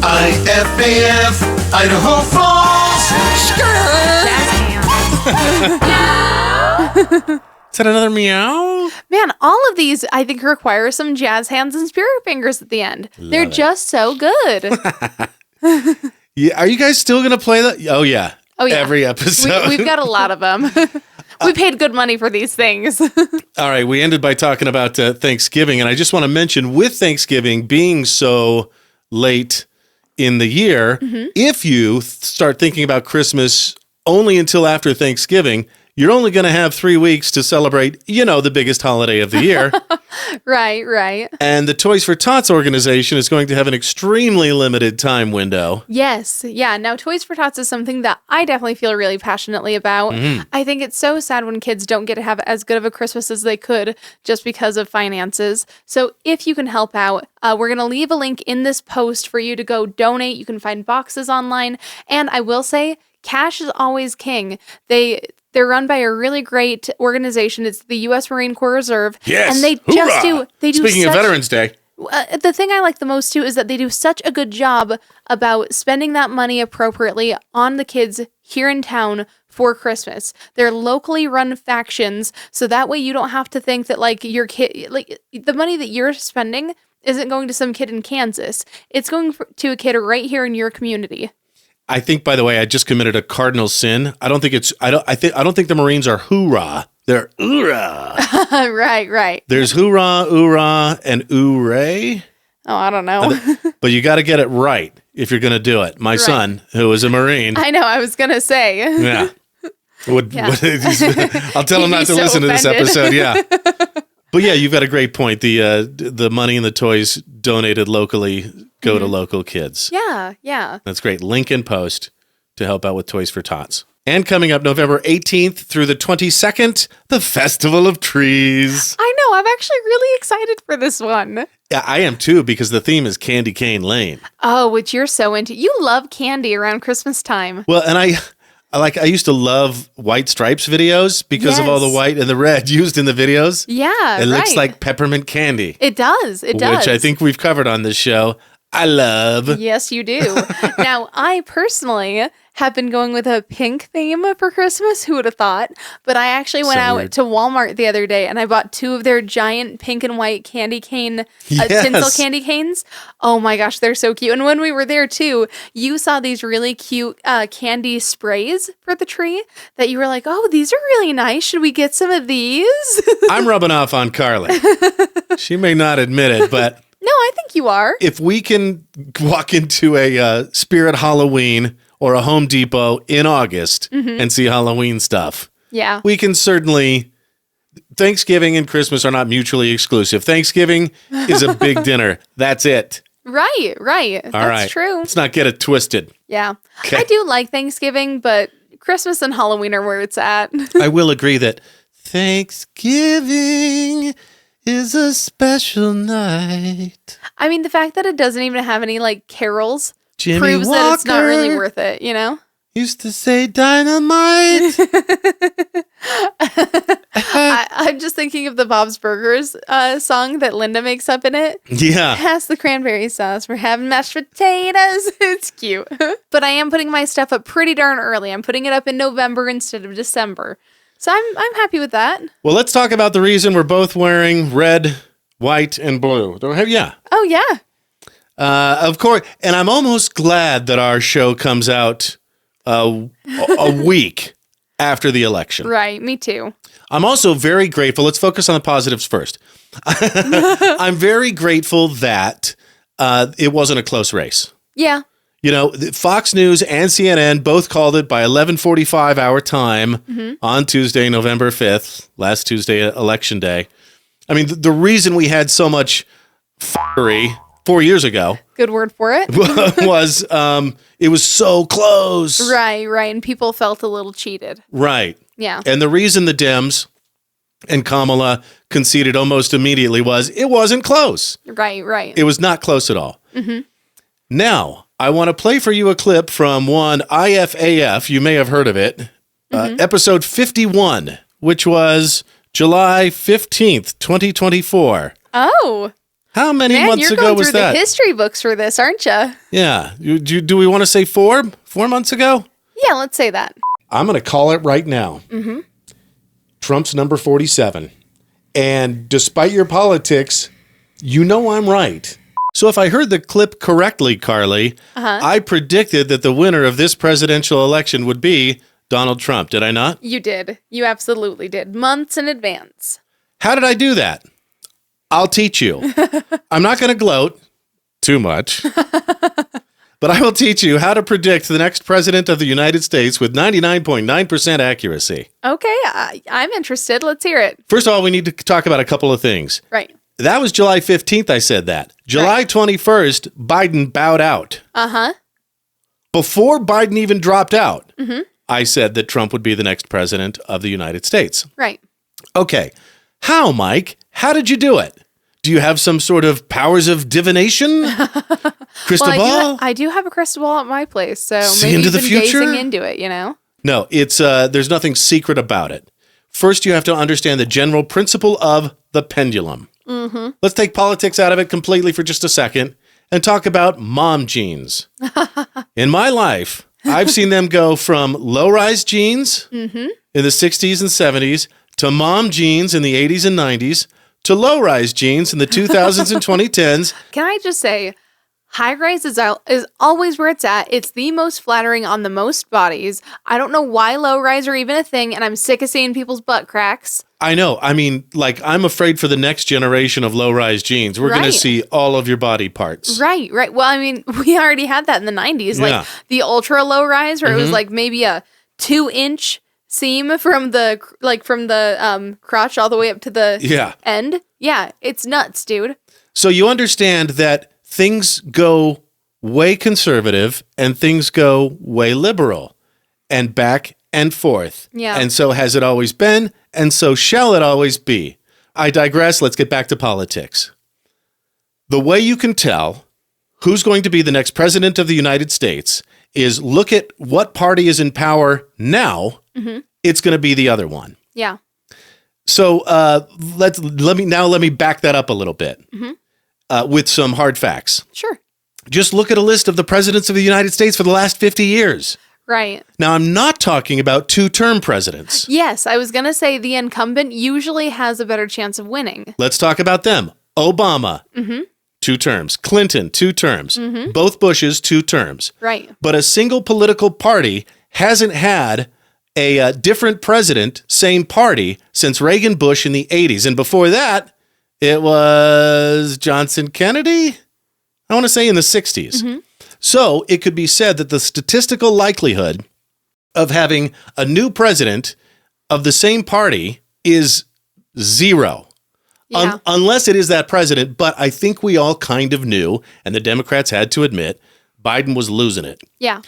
IFAF, Idaho Falls. Jazz hands. Is that another meow? Man, all of these, I think, require some jazz hands and spirit fingers at the end. They're just so good. Yeah, are you guys still going to play that? Oh, yeah. Oh, yeah. Every episode. We've got a lot of them. We paid good money for these things. All right, we ended by talking about Thanksgiving, and I just want to mention, with Thanksgiving being so late in the year, if you start thinking about Christmas only until after Thanksgiving, you're only going to have 3 weeks to celebrate, the biggest holiday of the year. Right. And the Toys for Tots organization is going to have an extremely limited time window. Yes. Yeah. Now, Toys for Tots is something that I definitely feel really passionately about. I think it's so sad when kids don't get to have as good of a Christmas as they could just because of finances. So if you can help out, we're going to leave a link in this post for you to go donate. You can find boxes online. And I will say, cash is always king. They're run by a really great organization. It's the U.S. Marine Corps Reserve. Yes. And they do Speaking of Veterans Day. The thing I like the most, too, is that they do such a good job about spending that money appropriately on the kids here in town for Christmas. They're locally run factions, so that way you don't have to think that, like, your kid, like, the money that you're spending isn't going to some kid in Kansas. It's going to a kid right here in your community. I think, by the way, I just committed a cardinal sin. I don't think the Marines are hoorah. They're oorah. Right. There's hoorah, and ooray. Oh, I don't know. But you got to get it right if you're going to do it. My son, who is a Marine. I know, I was going to say. Yeah. I'll tell him not to listen to this episode. Yeah. But yeah, you've got a great point. The money and the toys donated locally go to local kids. Yeah. That's great. Link in post to help out with Toys for Tots. And coming up November 18th through the 22nd, the Festival of Trees. I know. I'm actually really excited for this one. Yeah, I am too, because the theme is Candy Cane Lane. Oh, which you're so into. You love candy around Christmas time. Well, and I used to love White Stripes videos because of all the white and the red used in the videos. Yeah, It looks like peppermint candy. It does. Which I think we've covered on this show. I love. Yes, you do. Now, I personally have been going with a pink theme for Christmas. Who would have thought? But I actually went out to Walmart the other day and I bought 2 of their giant pink and white candy cane, tinsel candy canes. Oh my gosh, they're so cute. And when we were there too, you saw these really cute candy sprays for the tree that you were like, oh, these are really nice. Should we get some of these? I'm rubbing off on Karley. She may not admit it, but... No, I think you are. If we can walk into a Spirit Halloween or a Home Depot in August and see Halloween stuff, we can certainly... Thanksgiving and Christmas are not mutually exclusive. Thanksgiving is a big dinner. That's it. Right. That's true. Let's not get it twisted. Yeah. Okay. I do like Thanksgiving, but Christmas and Halloween are where it's at. I will agree that Thanksgiving is a special night. I mean, the fact that it doesn't even have any, like, carols Jimmy proves Walker that it's not really worth it, you know? Used to say dynamite. I'm just thinking of the Bob's Burgers song that Linda makes up in it. Yeah. Pass the cranberry sauce. We're having mashed potatoes. It's cute. But I am putting my stuff up pretty darn early. I'm putting it up in November instead of December. So I'm happy with that. Well, let's talk about the reason we're both wearing red, white, and blue. Yeah. Oh, yeah. Of course. And I'm almost glad that our show comes out a week after the election. Right. Me too. I'm also very grateful. Let's focus on the positives first. I'm very grateful that it wasn't a close race. Yeah. You know, Fox News and CNN both called it by 11:45 our time on Tuesday, November 5th, last Tuesday, Election Day. I mean, the reason we had so much f***ery 4 years ago. Good word for it. Was it was so close. Right. And people felt a little cheated. Right. Yeah. And the reason the Dems and Kamala conceded almost immediately was it wasn't close. Right. It was not close at all. Now, I want to play for you a clip from one IFAF. You may have heard of it. Episode 51, which was July 15th, 2024. Oh. How many months ago was that? You're going through the history books for this, aren't you? Yeah. Do we want to say 4 months ago? Yeah, let's say that. I'm going to call it right now. Trump's number 47. And despite your politics, you know I'm right. So if I heard the clip correctly, Karley, I predicted that the winner of this presidential election would be Donald Trump. Did I not? You did. You absolutely did. Months in advance. How did I do that? I'll teach you. I'm not going to gloat too much. but I will teach you how to predict the next president of the United States with 99.9% accuracy. Okay, I'm interested. Let's hear it. First of all, we need to talk about a couple of things. Right. That was July 15th, I said that. July 21st, Biden bowed out. Uh-huh. Before Biden even dropped out, I said that Trump would be the next president of the United States. Right. Okay. How, Mike? How did you do it? Do you have some sort of powers of divination? Crystal ball? I do have a crystal ball at my place, so See maybe into you've the been future? gazing into it, you know? No, it's there's nothing secret about it. First, you have to understand the general principle of the pendulum. Mm-hmm. Let's take politics out of it completely for just a second and talk about mom jeans. In my life, I've seen them go from low-rise jeans in the 60s and 70s to mom jeans in the 80s and 90s to low-rise jeans in the 2000s and 2010s. Can I just say, high-rise is always where it's at. It's the most flattering on the most bodies. I don't know why low-rise are even a thing, and I'm sick of seeing people's butt cracks. I know. I mean, like, I'm afraid for the next generation of low-rise jeans. We're going to see all of your body parts. Right. Well, I mean, we already had that in the 90s. Yeah. Like, the ultra low-rise, where it was, like, maybe a 2-inch seam from the crotch all the way up to the end. Yeah, it's nuts, dude. So you understand that things go way conservative and things go way liberal and back and forth. Yeah. And so has it always been, and so shall it always be. I digress. Let's get back to politics. The way you can tell who's going to be the next president of the United States is look at what party is in power now. It's going to be the other one. Yeah. So let me back that up a little bit with some hard facts. Sure. Just look at a list of the presidents of the United States for the last 50 years. Right. Now, I'm not talking about two-term presidents. Yes, I was going to say the incumbent usually has a better chance of winning. Let's talk about them. Obama, 2 terms. Clinton, 2 terms. Both Bushes, 2 terms. Right. But a single political party hasn't had a different president, same party, since Reagan Bush in the 80s. And before that, it was Johnson Kennedy, I want to say in the 60s. So it could be said that the statistical likelihood of having a new president of the same party is 0. Yeah. Unless it is that president. But I think we all kind of knew, and the Democrats had to admit, Biden was losing it. Yeah.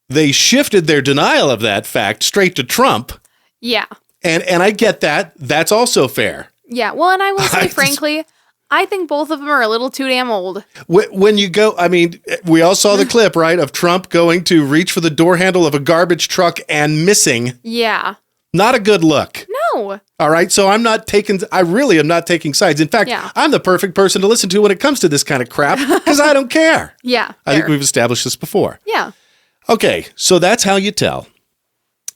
They shifted their denial of that fact straight to Trump. Yeah. And I get that. That's also fair. Yeah. Well, and I will say, frankly, I think both of them are a little too damn old. When you go, I mean, we all saw the clip, right, of Trump going to reach for the door handle of a garbage truck and missing. Yeah. Not a good look. No. All right. So I really am not taking sides. In fact, I'm the perfect person to listen to when it comes to this kind of crap because I don't care. Yeah. I think we've established this before. Yeah. Okay. So that's how you tell.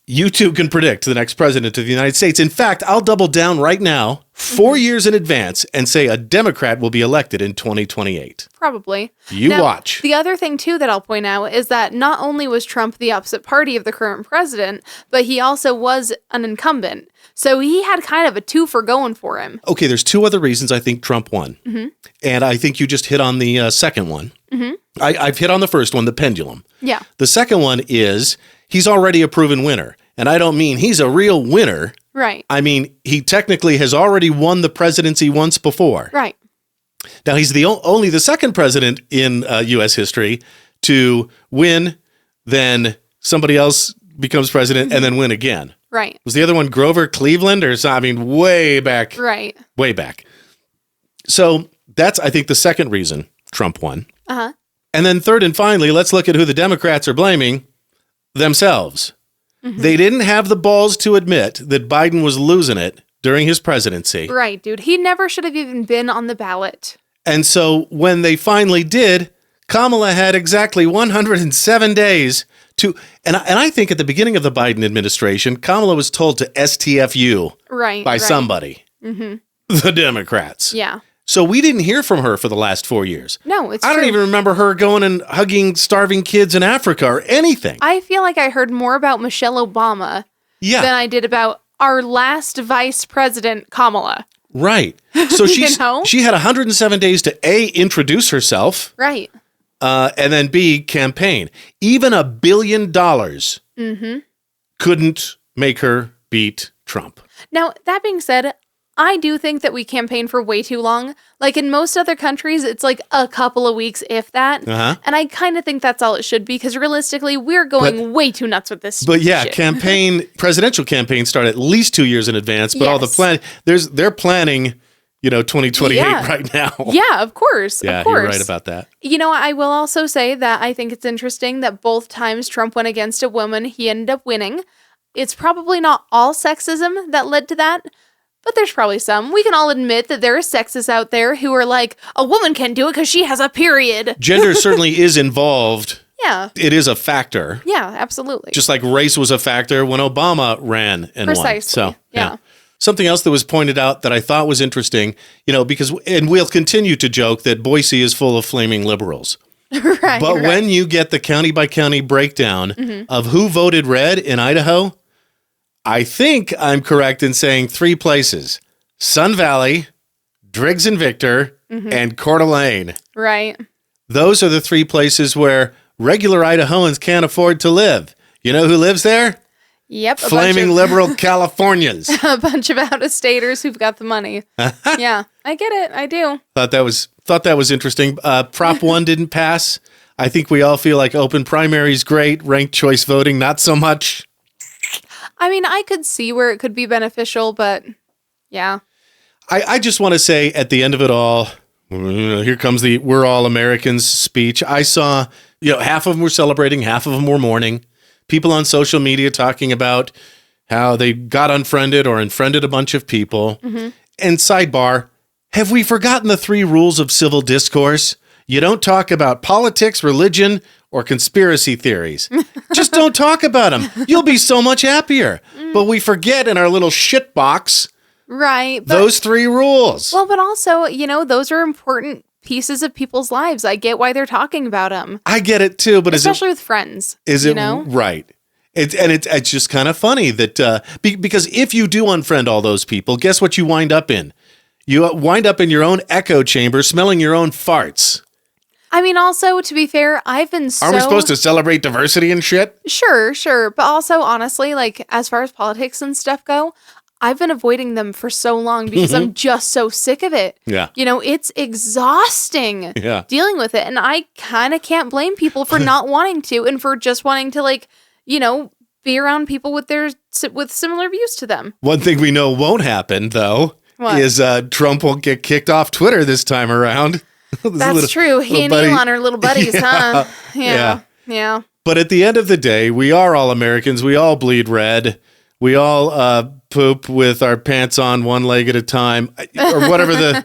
You too can predict the next president of the United States. In fact, I'll double down right now, 4 years in advance, and say a Democrat will be elected in 2028. Probably. You watch. The other thing, too, that I'll point out is that not only was Trump the opposite party of the current president, but he also was an incumbent. So he had kind of a twofer going for him. Okay, there's 2 other reasons I think Trump won. And I think you just hit on the second one. I've hit on the first one, the pendulum. Yeah. The second one is he's already a proven winner. And I don't mean he's a real winner. Right. I mean, he technically has already won the presidency once before. Right. Now, he's only the second president in U.S. history to win, then somebody else becomes president, and then win again. Right. Was the other one Grover Cleveland or something? I mean, way back. Right. Way back. So that's, I think, the second reason Trump won. Uh-huh. And then third and finally, let's look at who the Democrats are blaming. Themselves. They didn't have the balls to admit that Biden was losing it during his presidency. Right, dude. He never should have even been on the ballot. And so when they finally did, Kamala had exactly 107 days to, and I think at the beginning of the Biden administration, Kamala was told to STFU by somebody, the Democrats. Yeah. So we didn't hear from her for the last 4 years. No, it's true. I don't even remember her going and hugging starving kids in Africa or anything. I feel like I heard more about Michelle Obama than I did about our last vice president, Kamala. Right. So You know? she had 107 days to A, introduce herself. Right. And then B, campaign. Even $1 billion couldn't make her beat Trump. Now, that being said, I do think that we campaign for way too long. Like in most other countries, it's like a couple of weeks, if that. And I kind of think that's all it should be, because realistically, we're going way too nuts with this. But yeah, shit. Presidential campaigns start at least 2 years in advance. But all the they're planning, 2028 right now. Yeah, of course. Yeah, of course. you're right about that. I will also say that I think it's interesting that both times Trump went against a woman, he ended up winning. It's probably not all sexism that led to that, but there's probably some. We can all admit that there are sexists out there who are like, a woman can't do it because she has a period. Gender certainly is involved. Yeah. It is a factor. Yeah, absolutely. Just like race was a factor when Obama ran and won. Precisely. So, yeah. Something else that was pointed out that I thought was interesting, because, and we'll continue to joke that Boise is full of flaming liberals. Right. But when you get the county by county breakdown of who voted red in Idaho, I think I'm correct in saying 3 places: Sun Valley, Driggs and Victor, and Coeur d'Alene. Right. Those are the 3 places where regular Idahoans can't afford to live. You know who lives there? Yep. Flaming liberal Californians. A bunch of out-of-staters who've got the money. Yeah, I get it. I do. Thought that was interesting. Prop 1 didn't pass. I think we all feel like open primaries great, ranked choice voting not so much. I mean, I could see where it could be beneficial, but yeah. I just want to say at the end of it all, here comes the "We're all Americans" speech. I saw, half of them were celebrating, half of them were mourning. People on social media talking about how they got unfriended or unfriended a bunch of people. And sidebar, have we forgotten the 3 rules of civil discourse? You don't talk about politics, religion, or conspiracy theories. Just don't talk about them. You'll be so much happier. But we forget in our little shit box those 3 rules. Well, but also, those are important pieces of people's lives. I get why they're talking about them. I get it too, but especially with friends. Is it right? It's just kind of funny that because if you do unfriend all those people, guess what you wind up in? You wind up in your own echo chamber, smelling your own farts. I mean, also, to be fair, I've been so... Aren't we supposed to celebrate diversity and shit? Sure. But also, honestly, like, as far as politics and stuff go, I've been avoiding them for so long because I'm just so sick of it. Yeah. It's exhausting dealing with it. And I kind of can't blame people for not wanting to and for just wanting to, be around people with similar views to them. One thing we know won't happen, though, is Trump won't get kicked off Twitter this time around. That's true. He and Elon are little buddies, huh? Yeah. But at the end of the day, we are all Americans. We all bleed red. We all poop with our pants on one leg at a time, or whatever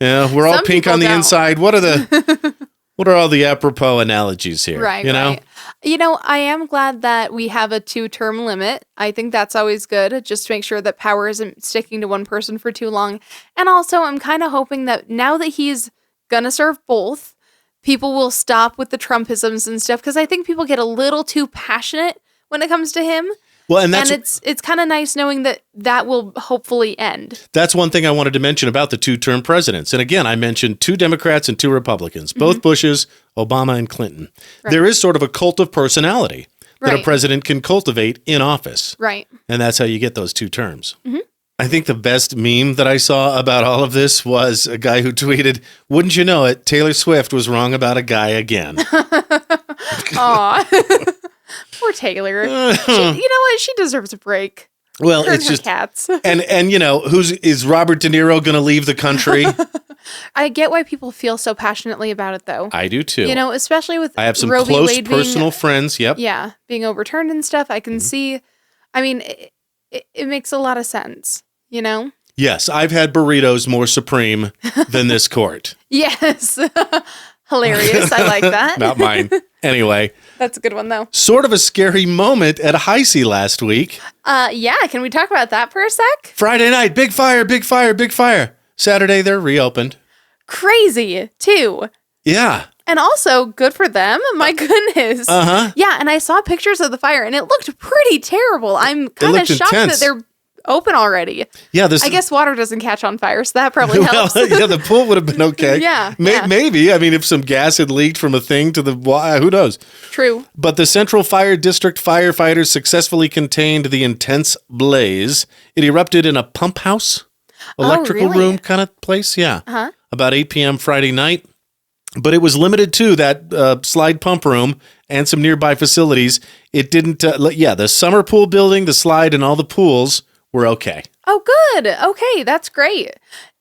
we're all pink on the inside. What are all the apropos analogies here? Right. I am glad that we have a 2-term limit. I think that's always good, just to make sure that power isn't sticking to one person for too long. And also, I'm kind of hoping that now that he's gonna serve both, people will stop with the Trumpisms and stuff, because I think people get a little too passionate when it comes to him. Well, and it's kind of nice knowing that will hopefully end. That's one thing I wanted to mention about the 2-term presidents. And again, I mentioned 2 Democrats and 2 Republicans, both Bushes, Obama, and Clinton. Right. There is sort of a cult of personality that a president can cultivate in office. Right. And that's how you get those 2 terms. I think the best meme that I saw about all of this was a guy who tweeted, "Wouldn't you know it, Taylor Swift was wrong about a guy again." Aw. Poor Taylor. You know what? She deserves a break. Well, Her it's and her just cats. and is Robert De Niro going to leave the country? I get why people feel so passionately about it, though. I do too. Especially with I have some Roe v. close Wade personal friends. Yep. Yeah, being overturned and stuff. I can see. I mean, it makes a lot of sense. Yes, I've had burritos more supreme than this court. Yes. Hilarious. I like that. Not mine. Anyway. That's a good one, though. Sort of a scary moment at Heisey last week. Yeah. Can we talk about that for a sec? Friday night, big fire, big fire, big fire. Saturday, they're reopened. Crazy, too. Yeah. And also, good for them. My goodness. Uh-huh. Yeah, and I saw pictures of the fire, and it looked pretty terrible. I'm kind of shocked that they're open already. Yeah, this. I guess water doesn't catch on fire, so that probably helps. Yeah, the pool would have been okay. Yeah, Maybe. I mean, if some gas had leaked from a thing to the who knows? True. But the Central Fire District firefighters successfully contained the intense blaze. It erupted in a pump house, electrical really? room kind of place. Yeah. Uh-huh. About 8 p.m. Friday night. But it was limited to that slide pump room and some nearby facilities. It didn't, the summer pool building, the slide, and all the pools were okay. Oh, good. Okay, that's great.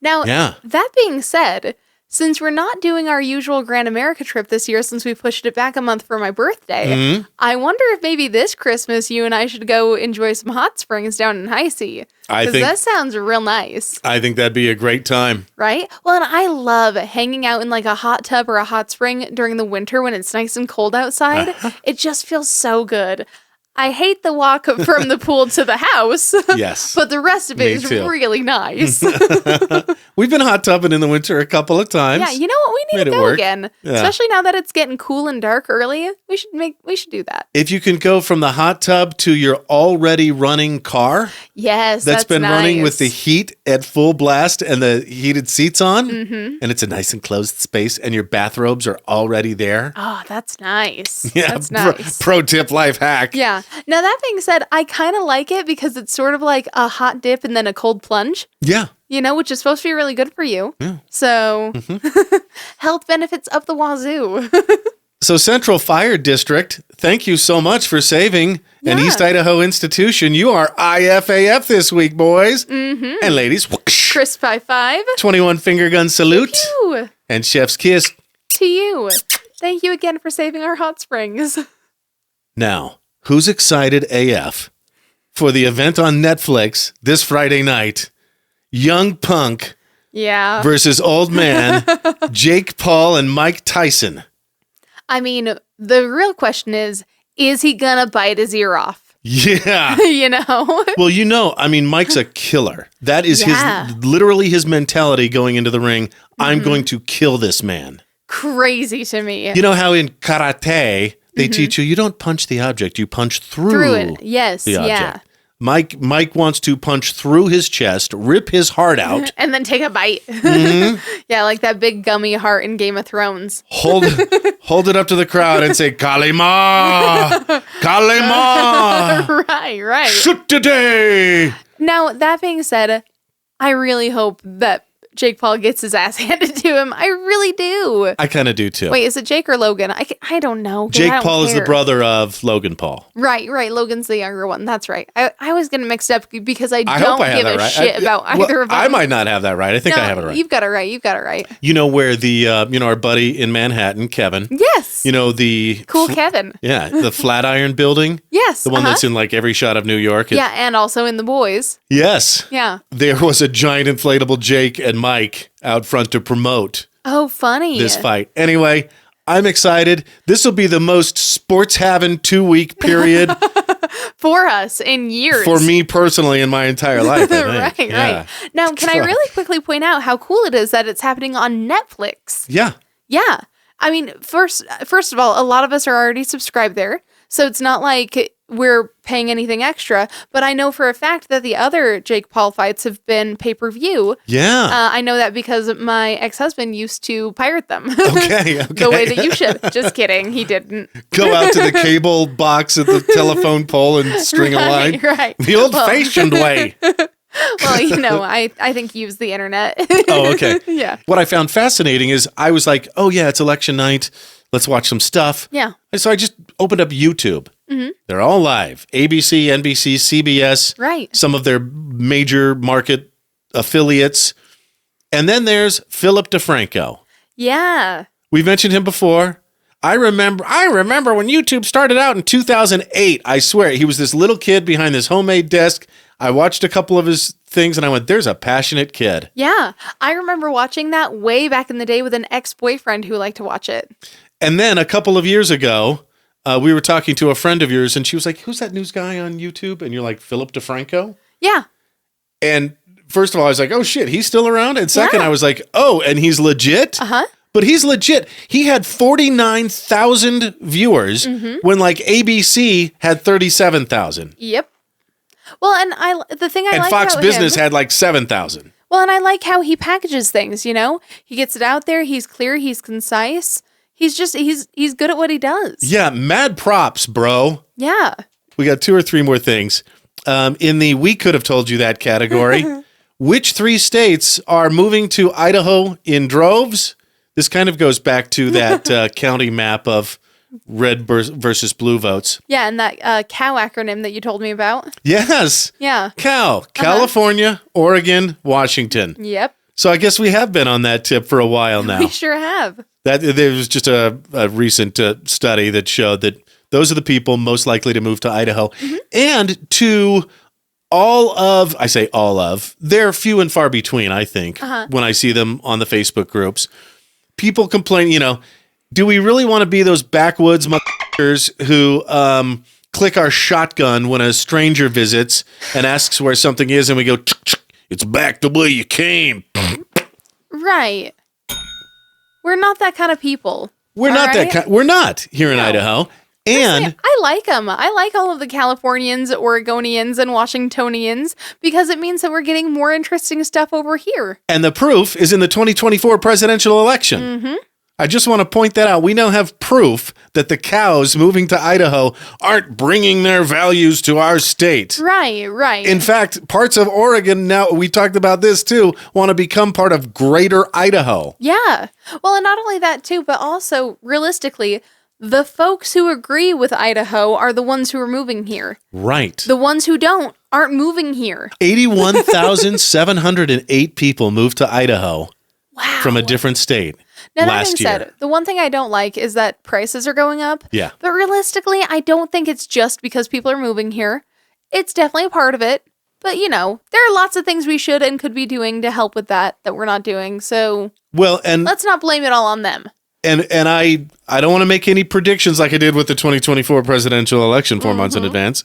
Now, that being said, since we're not doing our usual Grand America trip this year since we pushed it back a month for my birthday, I wonder if maybe this Christmas you and I should go enjoy some hot springs down in Hicey. Because that sounds real nice. I think that'd be a great time. Right? Well, and I love hanging out in like a hot tub or a hot spring during the winter when it's nice and cold outside. It just feels so good. I hate the walk from the pool to the house. Yes. But the rest of it is really nice. We've been hot tubbing in the winter a couple of times. Yeah, you know what? We need to go again. Yeah. Especially now that it's getting cool and dark early. We should do that. If you can go from the hot tub to your already running car. Yes, that's been running with the heat at full blast and the heated seats on. And it's a nice enclosed space and your bathrobes are already there. Oh, that's nice. Yeah, that's nice. Pro tip life hack. Yeah. Now, that being said, I kind of like it because it's sort of like a hot dip and then a cold plunge. Yeah. You know, which is supposed to be really good for you. Yeah. So, health benefits up the wazoo. So, Central Fire District, thank you so much for saving an East Idaho institution. You are IFAF this week, boys and ladies. Crisp high five. 21 finger gun salute. Pew. And chef's kiss. To you. Thank you again for saving our hot springs. Now, who's excited AF for the event on Netflix this Friday night? Young Punk versus Old Man, Jake Paul and Mike Tyson. I mean, the real question is he gonna bite his ear off? Yeah. You know? Well, I mean, Mike's a killer. That is literally his mentality going into the ring. I'm going to kill this man. Crazy to me. You know how in karate, they teach you don't punch the object, you punch through it. Yes, the object. Mike wants to punch through his chest, rip his heart out. And then take a bite. Yeah, like that big gummy heart in Game of Thrones. Hold it up to the crowd and say, Kalima! Kalima! Right. Shoot today! Now, that being said, I really hope that Jake Paul gets his ass handed to him. I really do. I kind of do too. Wait, is it Jake or Logan? I don't know. Jake Paul is the brother of Logan Paul. Right. Logan's the younger one. That's right. I was getting mixed up because I don't give a shit about either of them. I might not have that right. I think I have it right. You've got it right. You know where the, our buddy in Manhattan, Kevin. Yes. You know, the... Cool Kevin. Yeah, the Flatiron building. Yes. The one that's in like every shot of New York. Yeah, and also in The Boys. Yes. Yeah. There was a giant inflatable Jake and Mike out front to promote. Oh, funny. This fight. Anyway, I'm excited. This will be the most sports-having 2-week period. For us in years. For me personally in my entire life, I think. Right. Now, can I really quickly point out how cool it is that it's happening on Netflix? Yeah. Yeah. I mean, first of all, a lot of us are already subscribed there. So it's not like we're paying anything extra. But I know for a fact that the other Jake Paul fights have been pay-per-view. Yeah. I know that because my ex-husband used to pirate them. Okay. The way that you should. Just kidding. He didn't. Go out to the cable box at the telephone pole and string a line. Right. The old-fashioned way. Well, I think he used the internet. Oh, okay. Yeah. What I found fascinating is I was like, oh, yeah, it's election night. Let's watch some stuff. Yeah. So I just opened up YouTube. They're all live. ABC, NBC, CBS. Right. Some of their major market affiliates. And then there's Philip DeFranco. Yeah. We've mentioned him before. I remember when YouTube started out in 2008. I swear, he was this little kid behind this homemade desk. I watched a couple of his things and I went, there's a passionate kid. Yeah. I remember watching that way back in the day with an ex-boyfriend who liked to watch it. And then a couple of years ago, we were talking to a friend of yours and she was like, who's that news guy on YouTube? And you're like, Philip DeFranco? Yeah. And first of all, I was like, oh shit, he's still around? And second, I was like, oh, and he's legit? Uh-huh. But he's legit. He had 49,000 viewers when like ABC had 37,000. Yep. Well, and the thing I And like Fox about Business him, had like 7,000. well, and I like how he packages things, you know? He gets it out there, he's clear, he's concise. He's good at what he does. Yeah, mad props, bro. Yeah. We got 2 or 3 more things. In the we could have told you that category, which 3 states are moving to Idaho in droves? This kind of goes back to that county map of red versus blue votes. Yeah, and that cow acronym that you told me about. Yes. Yeah. Cal, California, Oregon, Washington. Yep. So I guess we have been on that tip for a while now. We sure have. There was just a recent study that showed that those are the people most likely to move to Idaho. And to they're few and far between, I think, when I see them on the Facebook groups. People complain, do we really want to be those backwoods motherfuckers who click our shotgun when a stranger visits and asks where something is and we go, it's back the way you came. Right. We're not that kind of people. We're not here in Idaho. And I like them. I like all of the Californians, Oregonians, and Washingtonians because it means that we're getting more interesting stuff over here. And the proof is in the 2024 presidential election. I just want to point that out. We now have proof that the cows moving to Idaho aren't bringing their values to our state. Right. In fact, parts of Oregon now, we talked about this too, want to become part of greater Idaho. Yeah. Well, and not only that too, but also realistically, the folks who agree with Idaho are the ones who are moving here. Right. The ones who don't aren't moving here. 81,708 people moved to Idaho from a different state last year. Said, the one thing I don't like is that prices are going up. Yeah. But realistically, I don't think it's just because people are moving here. It's definitely a part of it. But, there are lots of things we should and could be doing to help with that we're not doing. So let's not blame it all on them. And I don't want to make any predictions like I did with the 2024 presidential election 4 months in advance.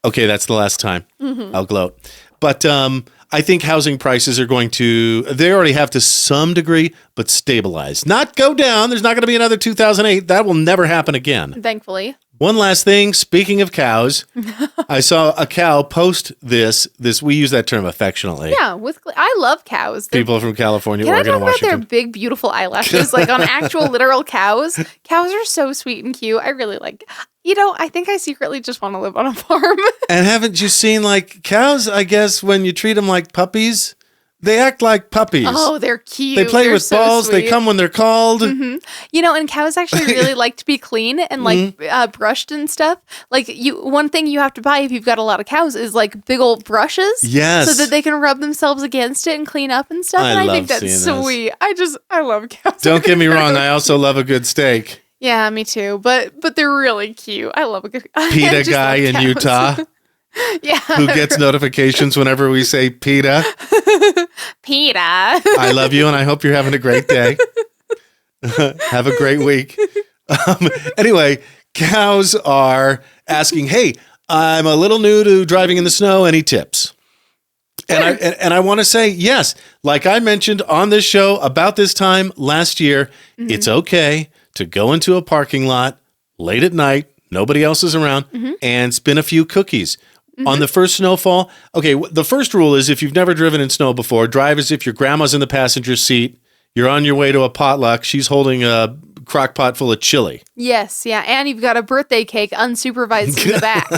Okay, that's the last time. I'll gloat. But I think housing prices are they already have to some degree, but stabilize. Not go down. There's not going to be another 2008. That will never happen again. Thankfully. One last thing, speaking of cows, I saw a cow post this, we use that term affectionately. Yeah, I love cows. People from California, Can Oregon, I and talk about Washington. their big, beautiful eyelashes, like on actual literal cows? Cows are so sweet and cute. I really like, I think I secretly just want to live on a farm. And haven't you seen cows, I guess, when you treat them like puppies, they act like puppies. Oh, they're cute. They play They're with so balls. sweet. They come when they're called. And cows actually really like to be clean and brushed and stuff. One thing you have to buy if you've got a lot of cows is big old brushes. Yes. So that they can rub themselves against it and clean up and stuff. I think that's sweet. I love cows. Don't get me wrong. I also love a good steak. Yeah, me too. But they're really cute. I love a good PETA guy in Utah. Yeah. Who gets notifications whenever we say PETA. PETA. I love you and I hope you're having a great day. Have a great week. Anyway, cows are asking, hey, I'm a little new to driving in the snow. Any tips? And I want to say, yes, like I mentioned on this show about this time last year, it's okay to go into a parking lot late at night, nobody else is around, and spin a few cookies. On the first snowfall, okay, the first rule is if you've never driven in snow before, drive as if your grandma's in the passenger seat, you're on your way to a potluck, she's holding a crock pot full of chili. Yes, yeah, and you've got a birthday cake unsupervised in the back.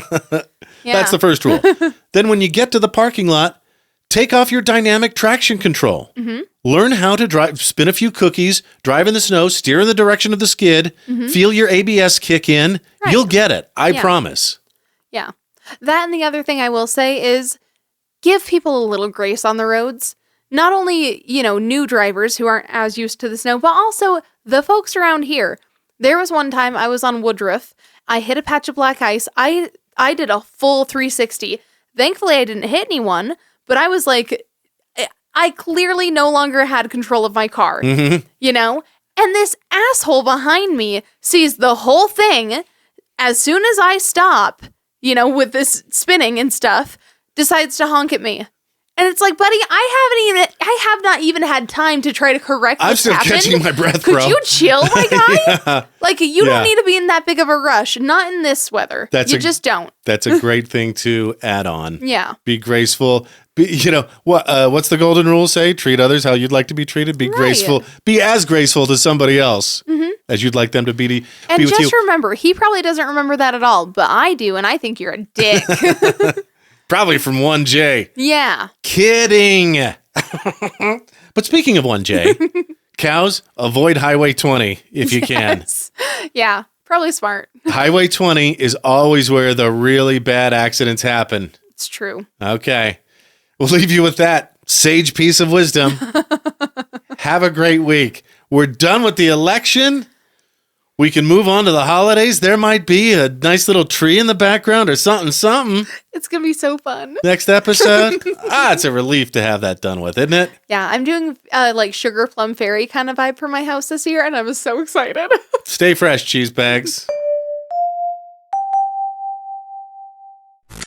Yeah. That's the first rule. Then when you get to the parking lot, take off your dynamic traction control. Learn how to drive, spin a few cookies, drive in the snow, steer in the direction of the skid, feel your ABS kick in. Right. You'll get it. I promise. Yeah. That and the other thing I will say is give people a little grace on the roads. Not only, new drivers who aren't as used to the snow, but also the folks around here. There was one time I was on Woodruff. I hit a patch of black ice. I did a full 360. Thankfully, I didn't hit anyone, but I was I clearly no longer had control of my car, And this asshole behind me sees the whole thing. As soon as I stop, with this spinning and stuff, decides to honk at me. And it's like, buddy, I have not even had time to try to correct what's I'm still happened. catching my breath, Could bro. you chill, my guy? Yeah. Like, you Yeah. don't need to be in that big of a rush. Not in this weather. You just don't. That's a great thing to add on. Yeah. Be graceful. What's the golden rule say? Treat others how you'd like to be treated. Be Right. graceful. Be as graceful to somebody else as you'd like them to be And with just you. remember, he probably doesn't remember that at all, but I do, and I think you're a dick. Probably from 1J. Yeah. Kidding. But speaking of 1J, cows, avoid Highway 20 if you can. Yes. Yeah. Probably smart. Highway 20 is always where the really bad accidents happen. It's true. Okay. We'll leave you with that sage piece of wisdom. Have a great week. We're done with the election. We can move on to the holidays. There might be a nice little tree in the background or something. It's going to be so fun. Next episode. It's a relief to have that done with, isn't it? Yeah. I'm doing like sugar plum fairy kind of vibe for my house this year, and I'm so excited. Stay fresh, cheese bags.